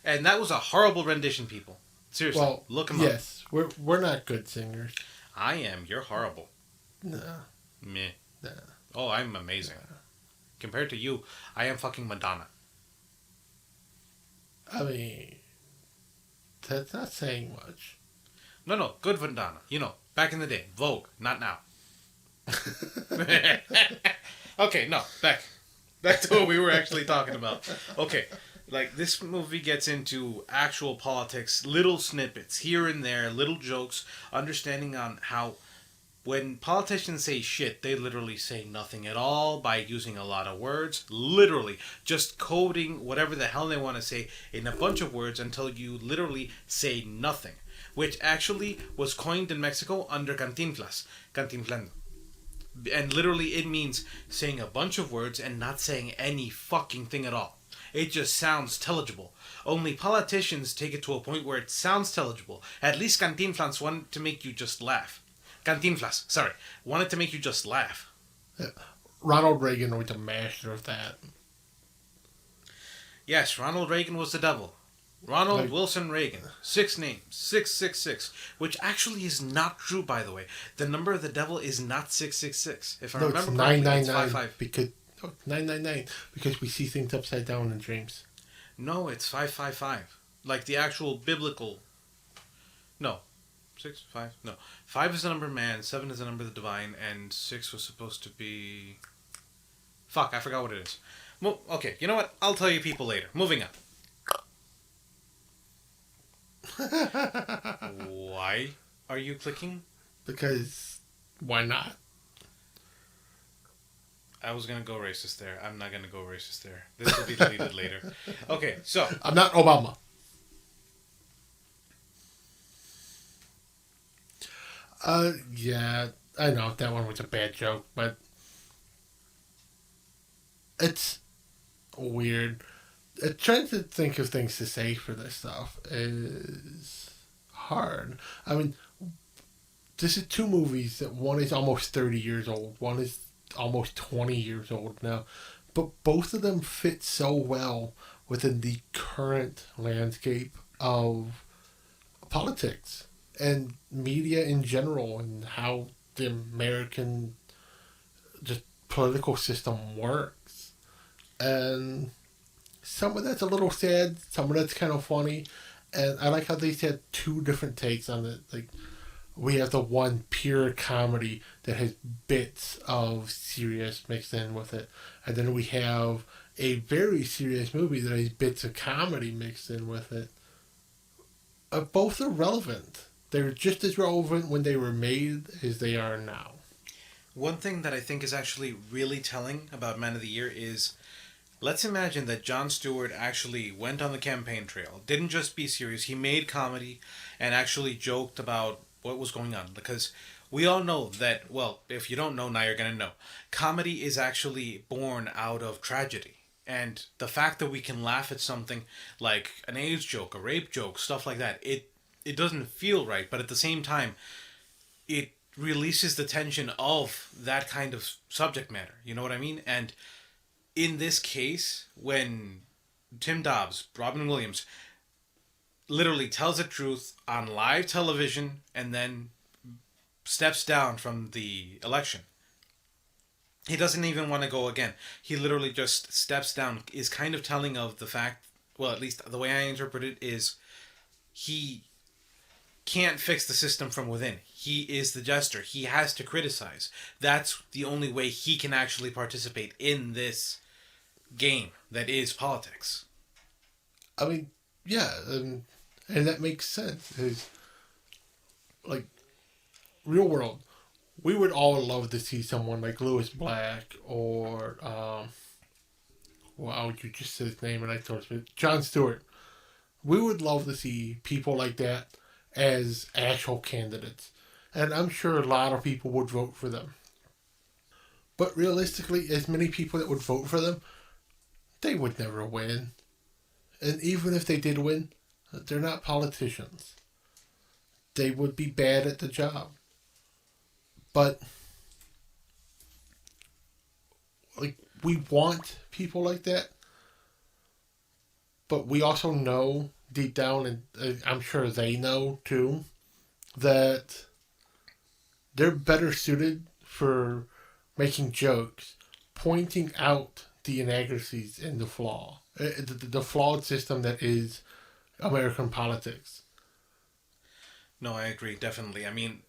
And that was a horrible rendition, people. Seriously, Well, look them up. Yes, we're not good singers. I am. You're horrible. No. Meh. No. Oh, I'm amazing. Compared to you, I am fucking Madonna. I mean, that's not saying much. No, good Madonna. You know, back in the day. Vogue, not now. Okay, no, back to what we were actually talking about. Okay, like, this movie gets into actual politics, little snippets here and there, little jokes, understanding on how when politicians say shit, they literally say nothing at all by using a lot of words. Literally, just coding whatever the hell they want to say in a bunch of words until you literally say nothing. Which actually was coined in Mexico under Cantinflas. Cantinflando. And literally it means saying a bunch of words and not saying any fucking thing at all. It just sounds intelligible. Only politicians take it to a point where it sounds intelligible. At least Cantinflas wanted to make you just laugh. Wanted to make you just laugh. Yeah. Ronald Reagan was a master of that. Yes, Ronald Reagan was the devil. Ronald Wilson Reagan. 6 names. 666. Which actually is not true, by the way. The number of the devil is not 666. If I remember it's correctly, 999 it's 55. because 999 because we see things upside down in dreams. No, it's 555. Like the actual biblical. No. 6, 5. No. 5 is the number of man, 7 is the number of the divine, and 6 was supposed to be... Fuck, I forgot what it is. Well, okay, you know what? I'll tell you people later. Moving on. Why are you clicking? Because why not? I was going to go racist there. I'm not going to go racist there. This will be deleted later. Okay, so... I'm not Obama. Yeah, I know that one was a bad joke, but it's weird. Trying to think of things to say for this stuff is hard. I mean, this is 2 movies that one is almost 30 years old. One is almost 20 years old now. But both of them fit so well within the current landscape of politics and media in general, and how the American just political system works. And some of that's a little sad, some of that's kind of funny, and I like how they had two different takes on it. Like, we have the one pure comedy that has bits of serious mixed in with it, and then we have a very serious movie that has bits of comedy mixed in with it. Both are relevant. They're just as relevant when they were made as they are now. One thing that I think is actually really telling about Man of the Year is, let's imagine that Jon Stewart actually went on the campaign trail, didn't just be serious, he made comedy and actually joked about what was going on. Because we all know that, well, if you don't know, now you're going to know. Comedy is actually born out of tragedy. And the fact that we can laugh at something like an AIDS joke, a rape joke, stuff like that, it doesn't feel right. But at the same time, it releases the tension of that kind of subject matter. You know what I mean? And in this case, when Tim Dobbs, Robin Williams, literally tells the truth on live television and then steps down from the election, he doesn't even want to go again. He literally just steps down, is kind of telling of the fact, well, at least the way I interpret it is, he can't fix the system from within. He is the jester. He has to criticize. That's the only way he can actually participate in this game that is politics. I mean, yeah, and that makes sense. It's like, real world, we would all love to see someone like Lewis Black or, wow, you just said his name and I told you, Jon Stewart. We would love to see people like that as actual candidates. And I'm sure a lot of people would vote for them. But realistically, as many people that would vote for them, they would never win. And even if they did win, they're not politicians. They would be bad at the job. But, like, we want people like that. But we also know deep down, and I'm sure they know too, that they're better suited for making jokes, pointing out the inaccuracies and the flaw, the flawed system that is American politics. No, I agree, definitely. I mean,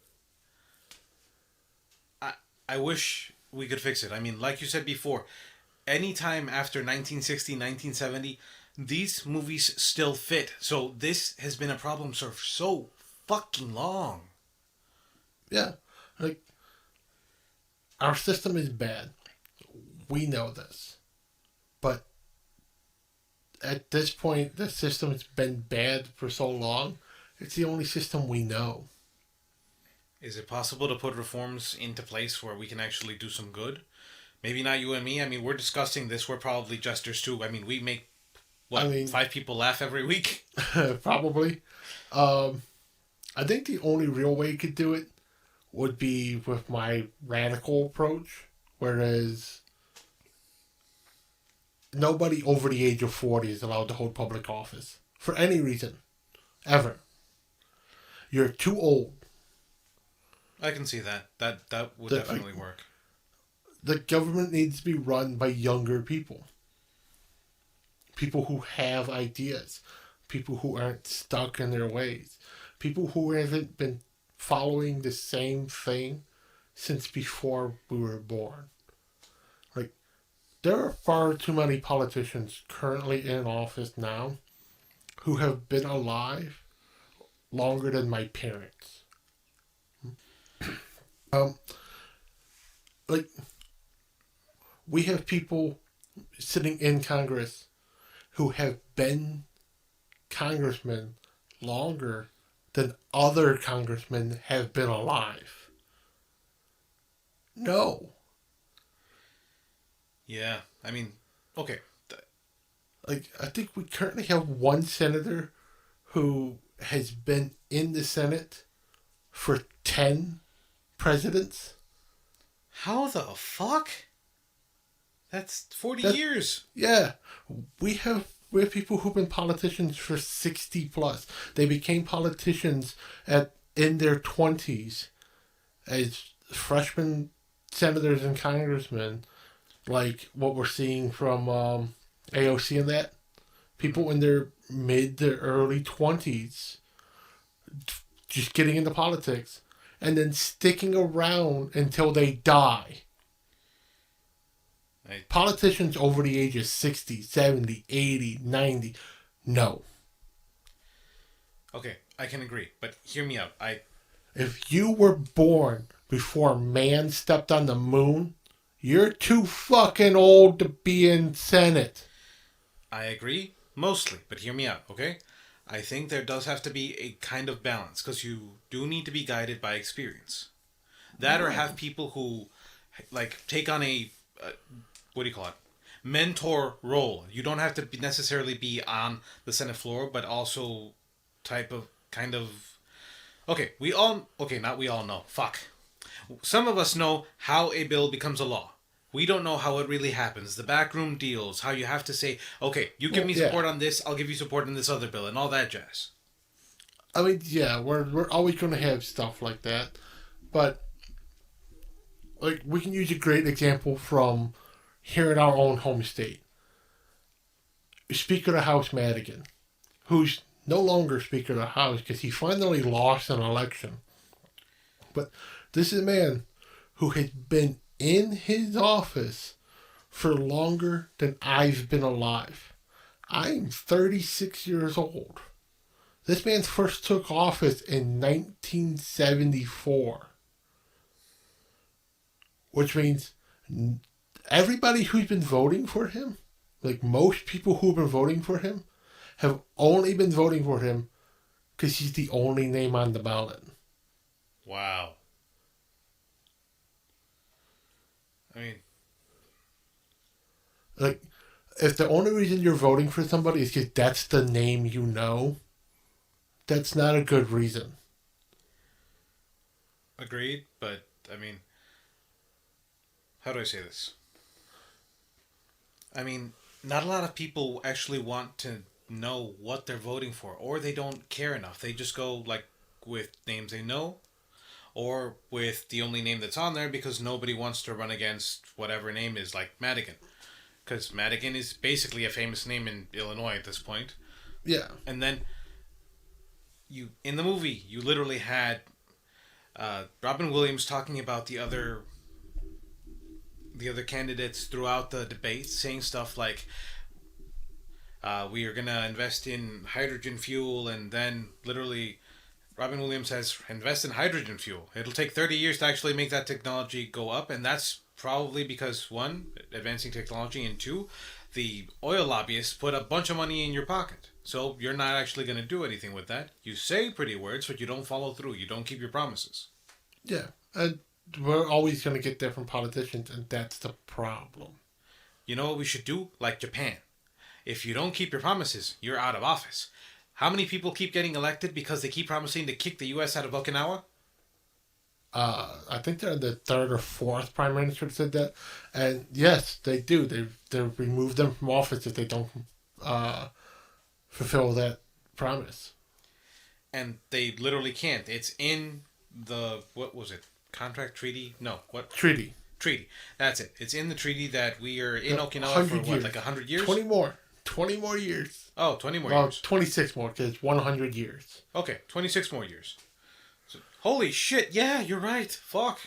I wish we could fix it. I mean, like you said before, anytime after 1960, 1970, these movies still fit. So this has been a problem for so fucking long. Yeah. Like, our system is bad. We know this. But at this point, the system has been bad for so long, it's the only system we know. Is it possible to put reforms into place where we can actually do some good? Maybe not you and me. I mean, we're discussing this. We're probably jesters too. I mean, we make, 5 people laugh every week? Probably. I think the only real way you could do it would be with my radical approach, whereas nobody over the age of 40 is allowed to hold public office for any reason, ever. You're too old. I can see that. That would definitely work. The government needs to be run by younger people. People who have ideas. People who aren't stuck in their ways. People who haven't been following the same thing since before we were born. Like, there are far too many politicians currently in office now who have been alive longer than my parents. Like, we have people sitting in Congress who have been congressmen longer than other congressmen have been alive. No. Yeah, I mean, okay. Like, I think we currently have one senator who has been in the Senate for 10 presidents. How the fuck? That's 40 years. Yeah. We have people who've been politicians for 60 plus. They became politicians in their 20s as freshman senators and congressmen, like what we're seeing from AOC and that. People in their mid to early 20s just getting into politics and then sticking around until they die. Politicians over the age of 60, 70, 80, 90, no. Okay, I can agree, but hear me out. If you were born before man stepped on the moon, you're too fucking old to be in Senate. I agree, mostly, but hear me out, okay? I think there does have to be a kind of balance, because you do need to be guided by experience. That or have people who, like, take on a, what do you call it? Mentor role. You don't have to necessarily be on the Senate floor, but also kind of... Okay, not we all know. Fuck. Some of us know how a bill becomes a law. We don't know how it really happens. The backroom deals, how you have to say, okay, you give me support on this, I'll give you support on this other bill, and all that jazz. I mean, yeah, we're always going to have stuff like that. But, like, we can use a great example from here in our own home state. Speaker of the House Madigan, who's no longer Speaker of the House because he finally lost an election. But this is a man who has been in his office for longer than I've been alive. I'm 36 years old. This man first took office in 1974. Which means everybody who's been voting for him, like most people who've been voting for him, have only been voting for him because he's the only name on the ballot. Wow. I mean... Like, if the only reason you're voting for somebody is because that's the name you know, that's not a good reason. Agreed, but, I mean... How do I say this? I mean, not a lot of people actually want to know what they're voting for, or they don't care enough. They just go, like, with names they know, or with the only name that's on there because nobody wants to run against whatever name is, like Madigan. Because Madigan is basically a famous name in Illinois at this point. Yeah. And then, in the movie, you literally had Robin Williams talking about the other candidates throughout the debate, saying stuff like, we are going to invest in hydrogen fuel, and then literally Robin Williams says, invest in hydrogen fuel. It'll take 30 years to actually make that technology go up, and that's probably because, one, advancing technology, and two, the oil lobbyists put a bunch of money in your pocket. So you're not actually going to do anything with that. You say pretty words, but you don't follow through. You don't keep your promises. Yeah, and we're always going to get that from politicians, and that's the problem. You know what we should do? Like Japan. If you don't keep your promises, you're out of office. How many people keep getting elected because they keep promising to kick the U.S. out of Okinawa? I think they're the third or fourth prime minister that said that. And yes, they do. They remove them from office if they don't fulfill that promise. And they literally can't. It's in the, what was it? Contract treaty? No, what? Treaty. That's it. It's in the treaty that we are in Okinawa for what, like 100 years? 20 more. 20 more years. Oh, 20 more years. 26 more, because it's 100 years. Okay, 26 more years. So, holy shit, yeah, you're right. Fuck.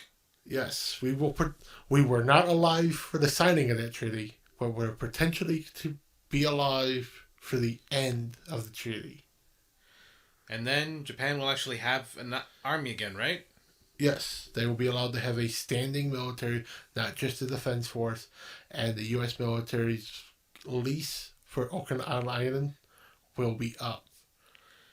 Yes, we were not alive for the signing of that treaty, but we're potentially to be alive for the end of the treaty. And then Japan will actually have an army again, right? Yes, they will be allowed to have a standing military, not just a defense force, and the U.S. military's lease for Okinawa Island will be up.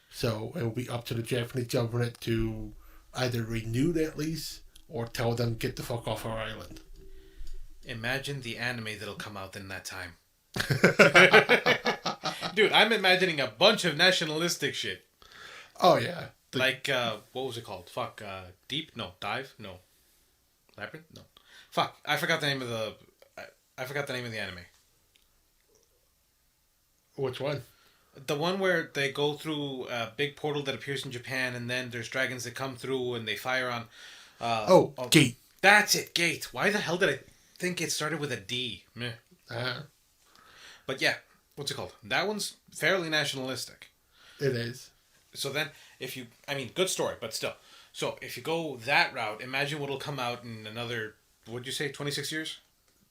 So it will be up to the Japanese government to either renew that lease or tell them get the fuck off our island. Imagine the anime that'll come out in that time. Dude, I'm imagining a bunch of nationalistic shit. Oh, yeah. Like, what was it called? Fuck, Deep? No. Dive? No. Labyrinth? No. Fuck, I forgot the name of the... I forgot the name of the anime. Which one? The one where they go through a big portal that appears in Japan, and then there's dragons that come through and they fire on... Gate. That's it, Gate. Why the hell did I think it started with a D? Meh. But yeah, what's it called? That one's fairly nationalistic. It is. So then, if you... I mean, good story, but still. So, if you go that route, imagine what'll come out in another... What'd you say, 26 years?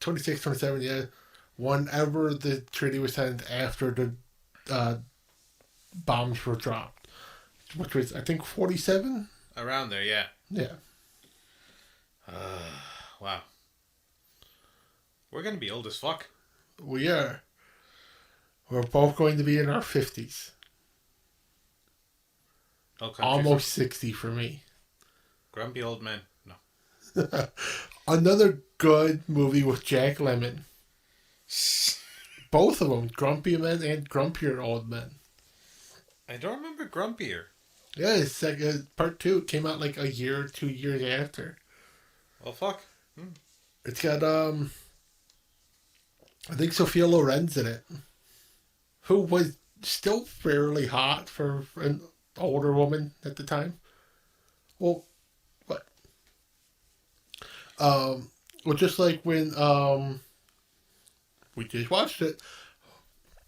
26, 27, yeah. Whenever the treaty was signed after the bombs were dropped. Which was, I think, 47? Around there, yeah. Yeah. Wow. We're going to be old as fuck. We are. We're both going to be in our 50s. Almost 60 for me. Grumpy old men. No. Another good movie with Jack Lemmon. Both of them, grumpy men and grumpier old men. I don't remember Grumpier. Yeah, it's like part 2 came out like a year or 2 years after. Well, fuck. It's got I think Sophia Loren's in it, who was still fairly hot for an older woman at the time. Well, what? Well, just like when we just watched it,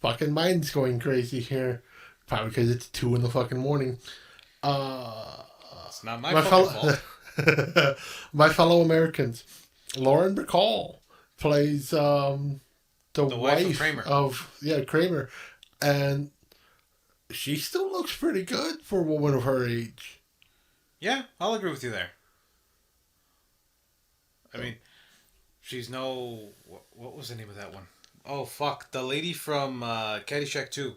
fucking mind's going crazy here, probably because it's 2 in the fucking morning. It's not my fault. My fellow Americans, Lauren Bacall plays the wife of Kramer, and she still looks pretty good for a woman of her age. Yeah, I'll agree with you there. I mean, she's no... What was the name of that one? Oh, fuck. The lady from Caddyshack 2.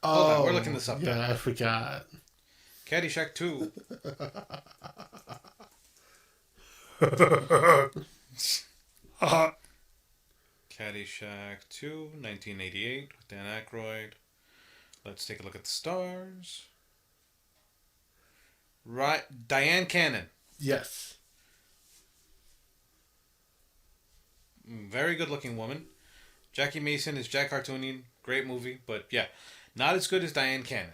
Hold on, we're looking this up. Yeah, I forgot. Caddyshack 2. Caddyshack 2, 1988, with Dan Aykroyd. Let's take a look at the stars. Right, Diane Cannon. Yes. Very good looking woman. Jackie Mason is Jack Hartoonian. Great movie, but yeah, not as good as Diane Cannon.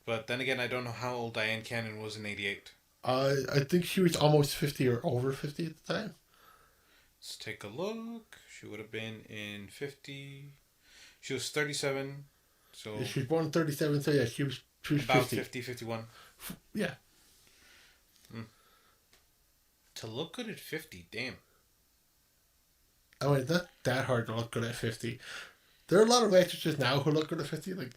But then again, I don't know how old Diane Cannon was in '88. I think she was almost 50 or over 50 at the time. Let's take a look. She would have been in 50. She was 37. So yeah, she was born in 37, so yeah, she was about 50. 51. Yeah. To look good at 50, damn. I mean, it's not that hard to look good at 50. There are a lot of actresses now who look good at 50. Like,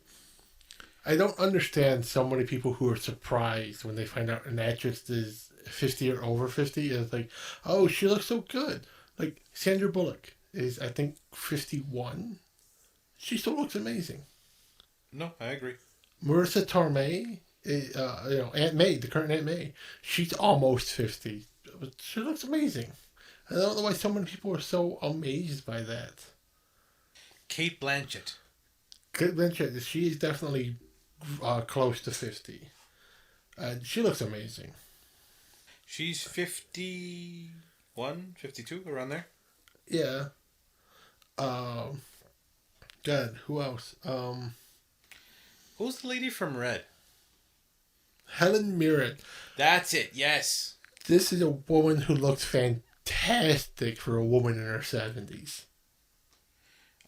I don't understand so many people who are surprised when they find out an actress is 50 or over 50. It's like, oh, she looks so good. Like, Sandra Bullock is, I think, 51. She still looks amazing. No, I agree. Marissa Tomei, Aunt May, the current Aunt May, she's almost 50. But she looks amazing. I don't know why so many people are so amazed by that. Cate Blanchett. Cate Blanchett, she is definitely close to 50. And she looks amazing. She's 51, 52, around there? Yeah. God, who else? Who's the lady from Red? Helen Mirren. That's it, yes. This is a woman who looks fantastic for a woman in her 70s.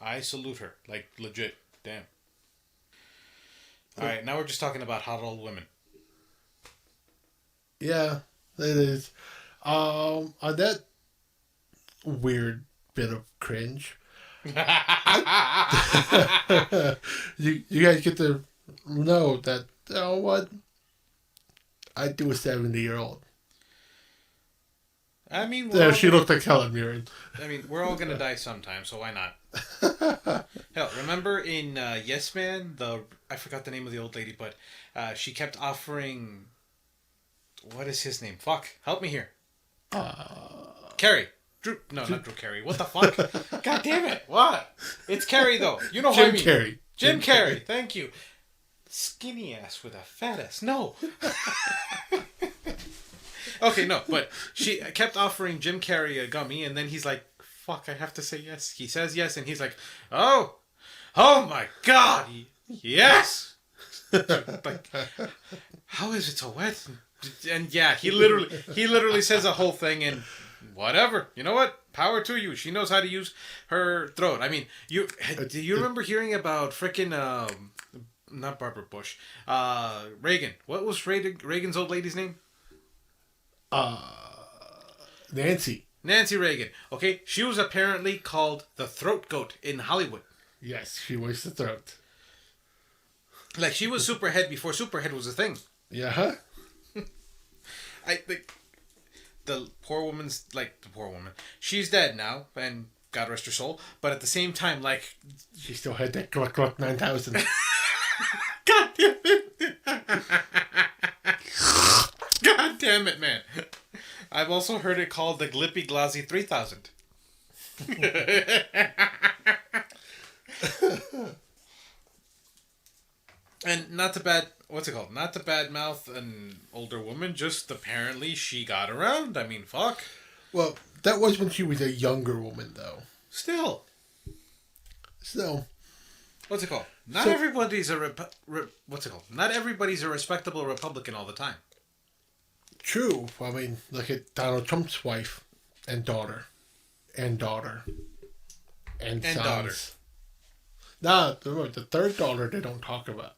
I salute her. Like, legit. Damn. Alright, now we're just talking about hot old women. Yeah, it is. On that weird bit of cringe, you guys get to know that, you know what? I'd do a 70-year-old. I mean, she looked like Helen Mirren. I mean, we're all gonna die sometime, so why not? Hell, remember in Yes Man, I forgot the name of the old lady, but she kept offering... What is his name? Fuck, help me here. Carrie. Not Drew Carey. What the fuck? God damn it. What? It's Carrie, though. You know who I mean. Carrey. Jim Carrey. Thank you. Skinny ass with a fat ass. No. Okay, no, but she kept offering Jim Carrey a gummy, and then he's like, fuck, I have to say yes. He says yes, and he's like, oh my God, yes. Like, how is it so wet? And yeah, he literally says a whole thing, and whatever. You know what? Power to you. She knows how to use her throat. I mean, do you remember hearing about frickin' not Barbara Bush, Reagan? What was Reagan's old lady's name? Nancy Reagan. Okay, she was apparently called the throat goat in Hollywood. Yes, she was the throat. Like, she was Superhead before Superhead was a thing. Yeah. I think the poor woman, she's dead now, and God rest her soul, but at the same time, like... She still had that Gluck Gluck 9000. God damn it. God damn it, man. I've also heard it called the Glippy Glozzy 3000. And not to bad mouth an older woman, just apparently she got around. I mean, fuck. Well, that was when she was a younger woman, though. Still. So. What's it called? Not everybody's Not everybody's a respectable Republican all the time. True. I mean, look at Donald Trump's wife and daughter. And daughter. And sons. Daughter. Nah, the third daughter they don't talk about.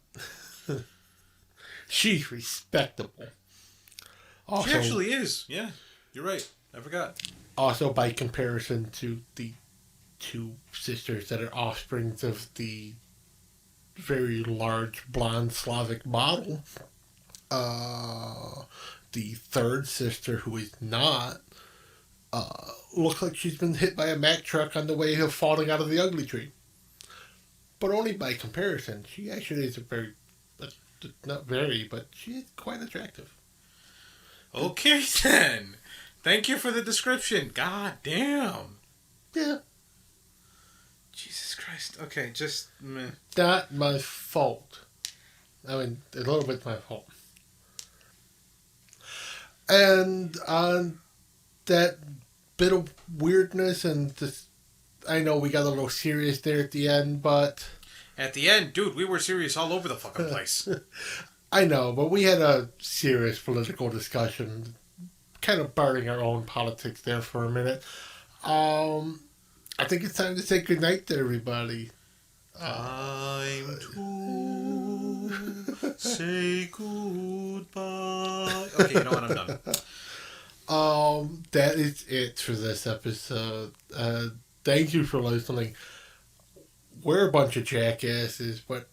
She's respectable. Also, she actually is. Yeah, you're right. I forgot. Also, by comparison to the two sisters that are offsprings of the very large blonde Slavic model, the third sister, who is not, looks like she's been hit by a Mack truck on the way of falling out of the ugly tree. But only by comparison. She actually is not very, but she is quite attractive. Okay, then. Thank you for the description. God damn. Yeah. Jesus Christ. Okay, just... meh. Not my fault. I mean, a little bit my fault. And on that bit of weirdness and just... I know we got a little serious there at the end, but... At the end, dude, we were serious all over the fucking place. I know, but we had a serious political discussion, kind of barring our own politics there for a minute. I think it's time to say goodnight to everybody. Time to say goodbye. Okay, you know what? I'm done. That is it for this episode. Thank you for listening. We're a bunch of jackasses, but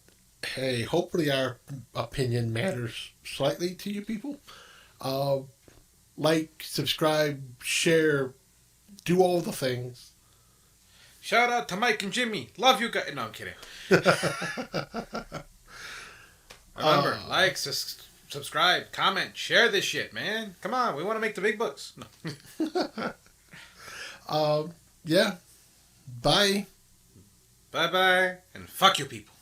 hey, hopefully our opinion matters slightly to you people. Like, subscribe, share, do all the things. Shout out to Mike and Jimmy. Love you guys. No, I'm kidding. Remember, like, subscribe, comment, share this shit, man. Come on, we want to make the big bucks. No. Yeah. Bye. Bye-bye, and fuck you people.